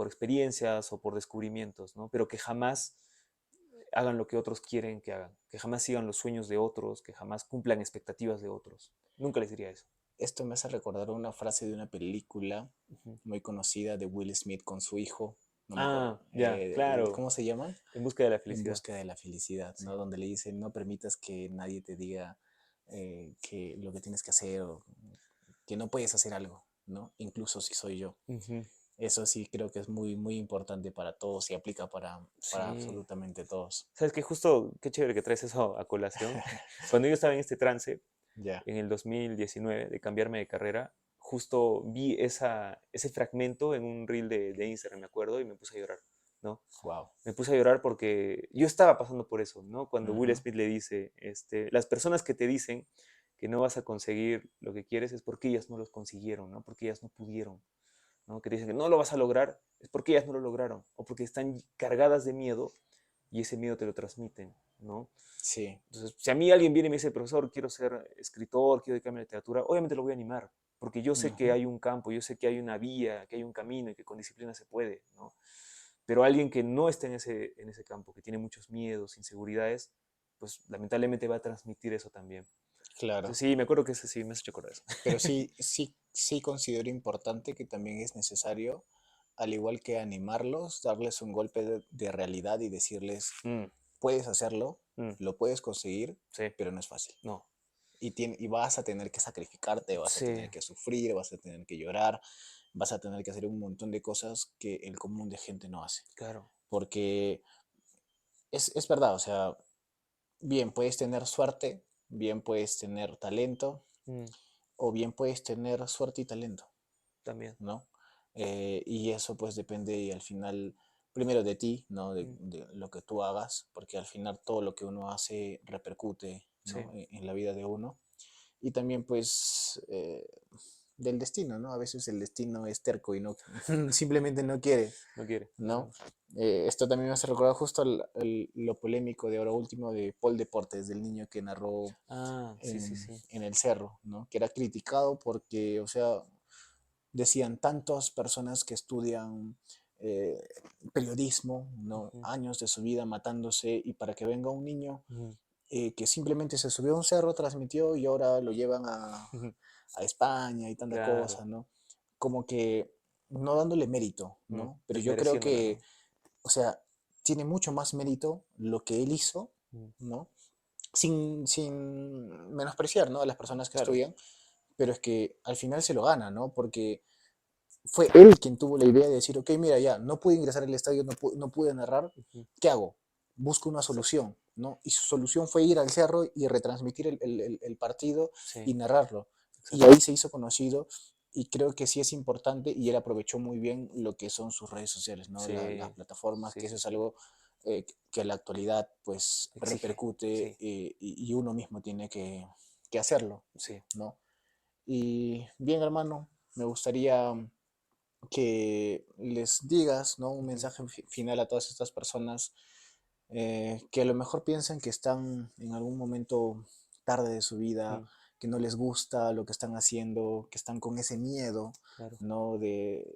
experiencias o por descubrimientos, ¿no? Pero que jamás hagan lo que otros quieren que hagan, que jamás sigan los sueños de otros, que jamás cumplan expectativas de otros. Nunca les diría eso. Esto me hace recordar una frase de una película Ujú. muy conocida de Will Smith con su hijo. No me acuerdo. Ah, ya, claro. ¿Cómo se llama? En busca de la En felicidad. busca de la felicidad, ¿no? Sí. Donde le dice, no permitas que nadie te diga que lo que tienes que hacer o que no puedes hacer algo, ¿no? Incluso si soy yo. Ujú. Eso sí creo que es muy, muy importante para todos y aplica para Sí. absolutamente todos. ¿Sabes qué? Justo, qué chévere que traes eso a colación. Cuando yo estaba en este trance, Ya, en el 2019, de cambiarme de carrera, justo vi ese fragmento en un reel de Instagram, me acuerdo, y me puse a llorar, ¿no? Wow. Me puse a llorar porque yo estaba pasando por eso, ¿no? Cuando Will Ujú. Smith le dice, las personas que te dicen que no vas a conseguir lo que quieres es porque ellas no lo consiguieron, ¿no? Porque ellas no pudieron, ¿no? Que te dicen que no lo vas a lograr es porque ellas no lo lograron o porque están cargadas de miedo y ese miedo te lo transmiten, ¿no? Sí. Entonces, si a mí alguien viene y me dice, profesor, quiero ser escritor, quiero dedicarme a la literatura, obviamente lo voy a animar, porque yo sé que Ujú. hay un campo, yo sé que hay una vía, que hay un camino y que con disciplina se puede, ¿no? Pero alguien que no está en ese campo, que tiene muchos miedos, inseguridades, pues lamentablemente va a transmitir eso también. Entonces, Claro. sí, me acuerdo que ese sí me has hecho acordar eso. Pero sí considero importante que también es necesario, al igual que animarlos, darles un golpe de realidad y decirles, Mm, puedes hacerlo, mm, lo puedes conseguir, sí, pero no es fácil. no, Y vas a tener que sacrificarte, vas a sí, tener que sufrir, vas a tener que llorar, vas a tener que hacer un montón de cosas que el común de gente no hace. claro. Porque es verdad, o sea, bien puedes tener suerte, bien puedes tener talento, Mm, o bien puedes tener suerte y talento, también. ¿no? Y eso pues depende al final, primero de ti, ¿no? Mm, De lo que tú hagas, porque al final todo lo que uno hace repercute, sí, ¿no? En la vida de uno. Y también pues del destino, ¿no? A veces el destino es terco y no simplemente no quiere, no quiere. ¿no? Esto también me hace recordar justo lo polémico de ahora último de Paul Deportes, del niño que narró Ah, sí, sí, sí. en el cerro, ¿no? Que era criticado porque, o sea, decían tantas personas que estudian eh, periodismo, ¿no? Ujú, Años de su vida matándose y para que venga un niño ujú, que simplemente se subió a un cerro, transmitió y ahora lo llevan ujú. a España y tanta Claro, cosa, ¿no? Como que no dándole mérito, ¿no? Pero yo creo desmereciéndola, que, ¿no? o sea, tiene mucho más mérito lo que él hizo, Mm, ¿no? Sin menospreciar, ¿no? A las personas que claro. estudian, pero es que al final se lo gana, ¿no? Porque fue él quien tuvo la idea de decir, ok, mira, ya, no pude ingresar al estadio, no pude narrar, Ujú, ¿qué hago? Busco una exacto. solución, ¿no? Y su solución fue ir al cerro y retransmitir el partido y Sí, narrarlo. Y exacto. ahí se hizo conocido y creo que sí es importante y él aprovechó muy bien lo que son sus redes sociales, ¿no? Las Sí, plataformas, sí, que eso sí, es sí. algo que en la actualidad pues Exige. repercute Sí, y uno mismo tiene que hacerlo, sí. ¿no? Y bien, hermano, me gustaría que les digas, ¿no? Un Ujú, mensaje final a todas estas personas que a lo mejor piensan que están en algún momento tarde de su vida, mm, que no les gusta lo que están haciendo, que están con ese miedo, claro, ¿no?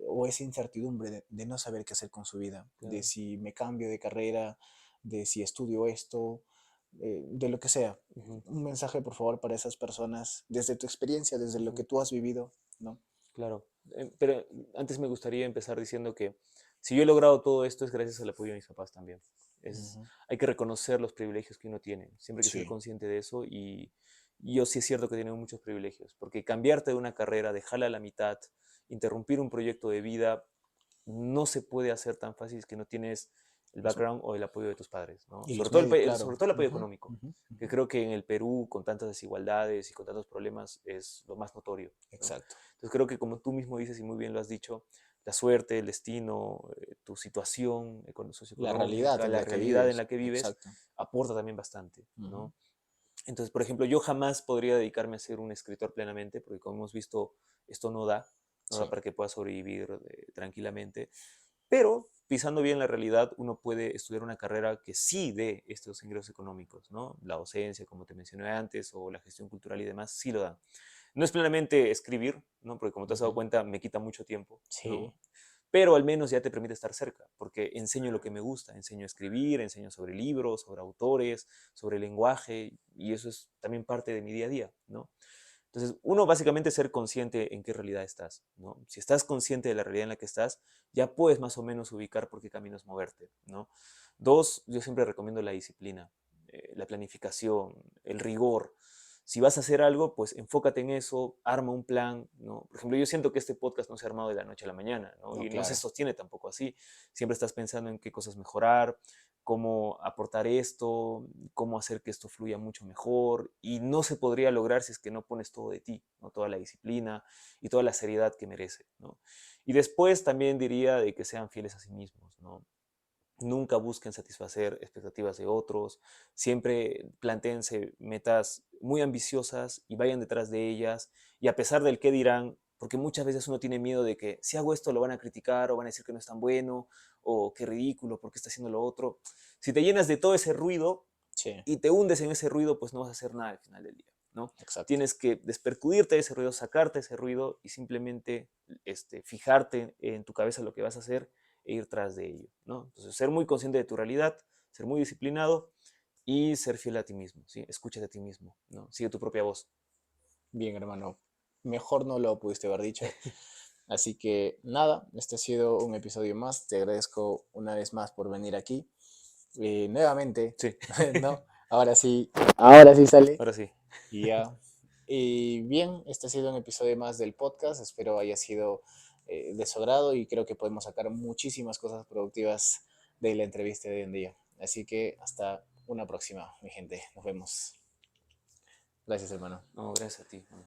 O esa incertidumbre de no saber qué hacer con su vida, de claro. si me cambio de carrera, de si estudio esto, de lo que sea. Ujú, Un mensaje, por favor, para esas personas, desde tu experiencia, desde lo que ujú, tú has vivido, ¿no? claro. Pero antes me gustaría empezar diciendo que si yo he logrado todo esto es gracias al apoyo de mis papás también. Ujú. Hay que reconocer los privilegios que uno tiene. Siempre hay que ser Sí, consciente de eso y yo sí es cierto que tengo muchos privilegios, porque cambiarte de una carrera, dejarla a la mitad, interrumpir un proyecto de vida, no se puede hacer tan fácil si es que no tienes el eso. background o el apoyo de tus padres, ¿no? Y Sobre los todo medios, sobre claro. todo el apoyo Ujú, económico, ujú, que ujú. creo que en el Perú, con tantas desigualdades y con tantos problemas, es lo más notorio, ¿no? Exacto. Entonces creo que como tú mismo dices y muy bien lo has dicho, la suerte, el destino, tu situación La realidad socioeconómica, en la la que realidad en vives. la que vives, Exacto. aporta también bastante, Ujú. ¿no? Entonces, por ejemplo, yo jamás podría dedicarme a ser un escritor plenamente, porque como hemos visto, esto no da Sí, para que pueda sobrevivir tranquilamente. Pero pisando bien la realidad, uno puede estudiar una carrera que sí dé estos ingresos económicos, ¿no? La docencia, como te mencioné antes, o la gestión cultural y demás, sí lo dan. No es plenamente escribir, ¿no? Porque como te has dado ujú. cuenta, me quita mucho tiempo, Sí, ¿no? Pero al menos ya te permite estar cerca, porque enseño lo que me gusta, enseño a escribir, enseño sobre libros, sobre autores, sobre lenguaje, y eso es también parte de mi día a día, ¿no? Entonces, uno, básicamente ser consciente en qué realidad estás, ¿no? Si estás consciente de la realidad en la que estás, ya puedes más o menos ubicar por qué caminos moverte, ¿no? Dos, yo siempre recomiendo la disciplina, la planificación, el rigor. Si vas a hacer algo, pues enfócate en eso, arma un plan, ¿no? Por ejemplo, yo siento que este podcast no se ha armado de la noche a la mañana, ¿no? no, Y no se claro. sostiene tampoco así. Siempre estás pensando en qué cosas mejorar, cómo aportar esto, cómo hacer que esto fluya mucho mejor, y no se podría lograr si es que no pones todo de ti, ¿no? Toda la disciplina y toda la seriedad que merece, ¿no? Y después también diría de que sean fieles a sí mismos, ¿no? Nunca busquen satisfacer expectativas de otros, siempre plantéense metas muy ambiciosas y vayan detrás de ellas, y a pesar del qué dirán, porque muchas veces uno tiene miedo de que si hago esto lo van a criticar o van a decir que no es tan bueno o qué ridículo, porque está haciendo lo otro. Si te llenas de todo ese ruido Sí, y te hundes en ese ruido, pues no vas a hacer nada al final del día, ¿no? exacto. Tienes que despercudirte de ese ruido, sacarte ese ruido y simplemente fijarte en tu cabeza lo que vas a hacer e ir tras de ello, ¿no? Entonces, ser muy consciente de tu realidad, ser muy disciplinado y ser fiel a ti mismo, ¿sí? Escúchate a ti mismo, ¿no? Sigue tu propia voz. Bien, hermano. Mejor no lo pudiste haber dicho. Así que nada, este ha sido un episodio más. Te agradezco una vez más por venir aquí. Nuevamente, Sí, ¿no? Ahora sí sale. ahora sí. Y ya. Y bien, este ha sido un episodio más del podcast. Espero haya sido de su agrado y creo que podemos sacar muchísimas cosas productivas de la entrevista de hoy en día. Así que hasta una próxima, mi gente. Nos vemos. Gracias, hermano. No, gracias a ti. ¿No?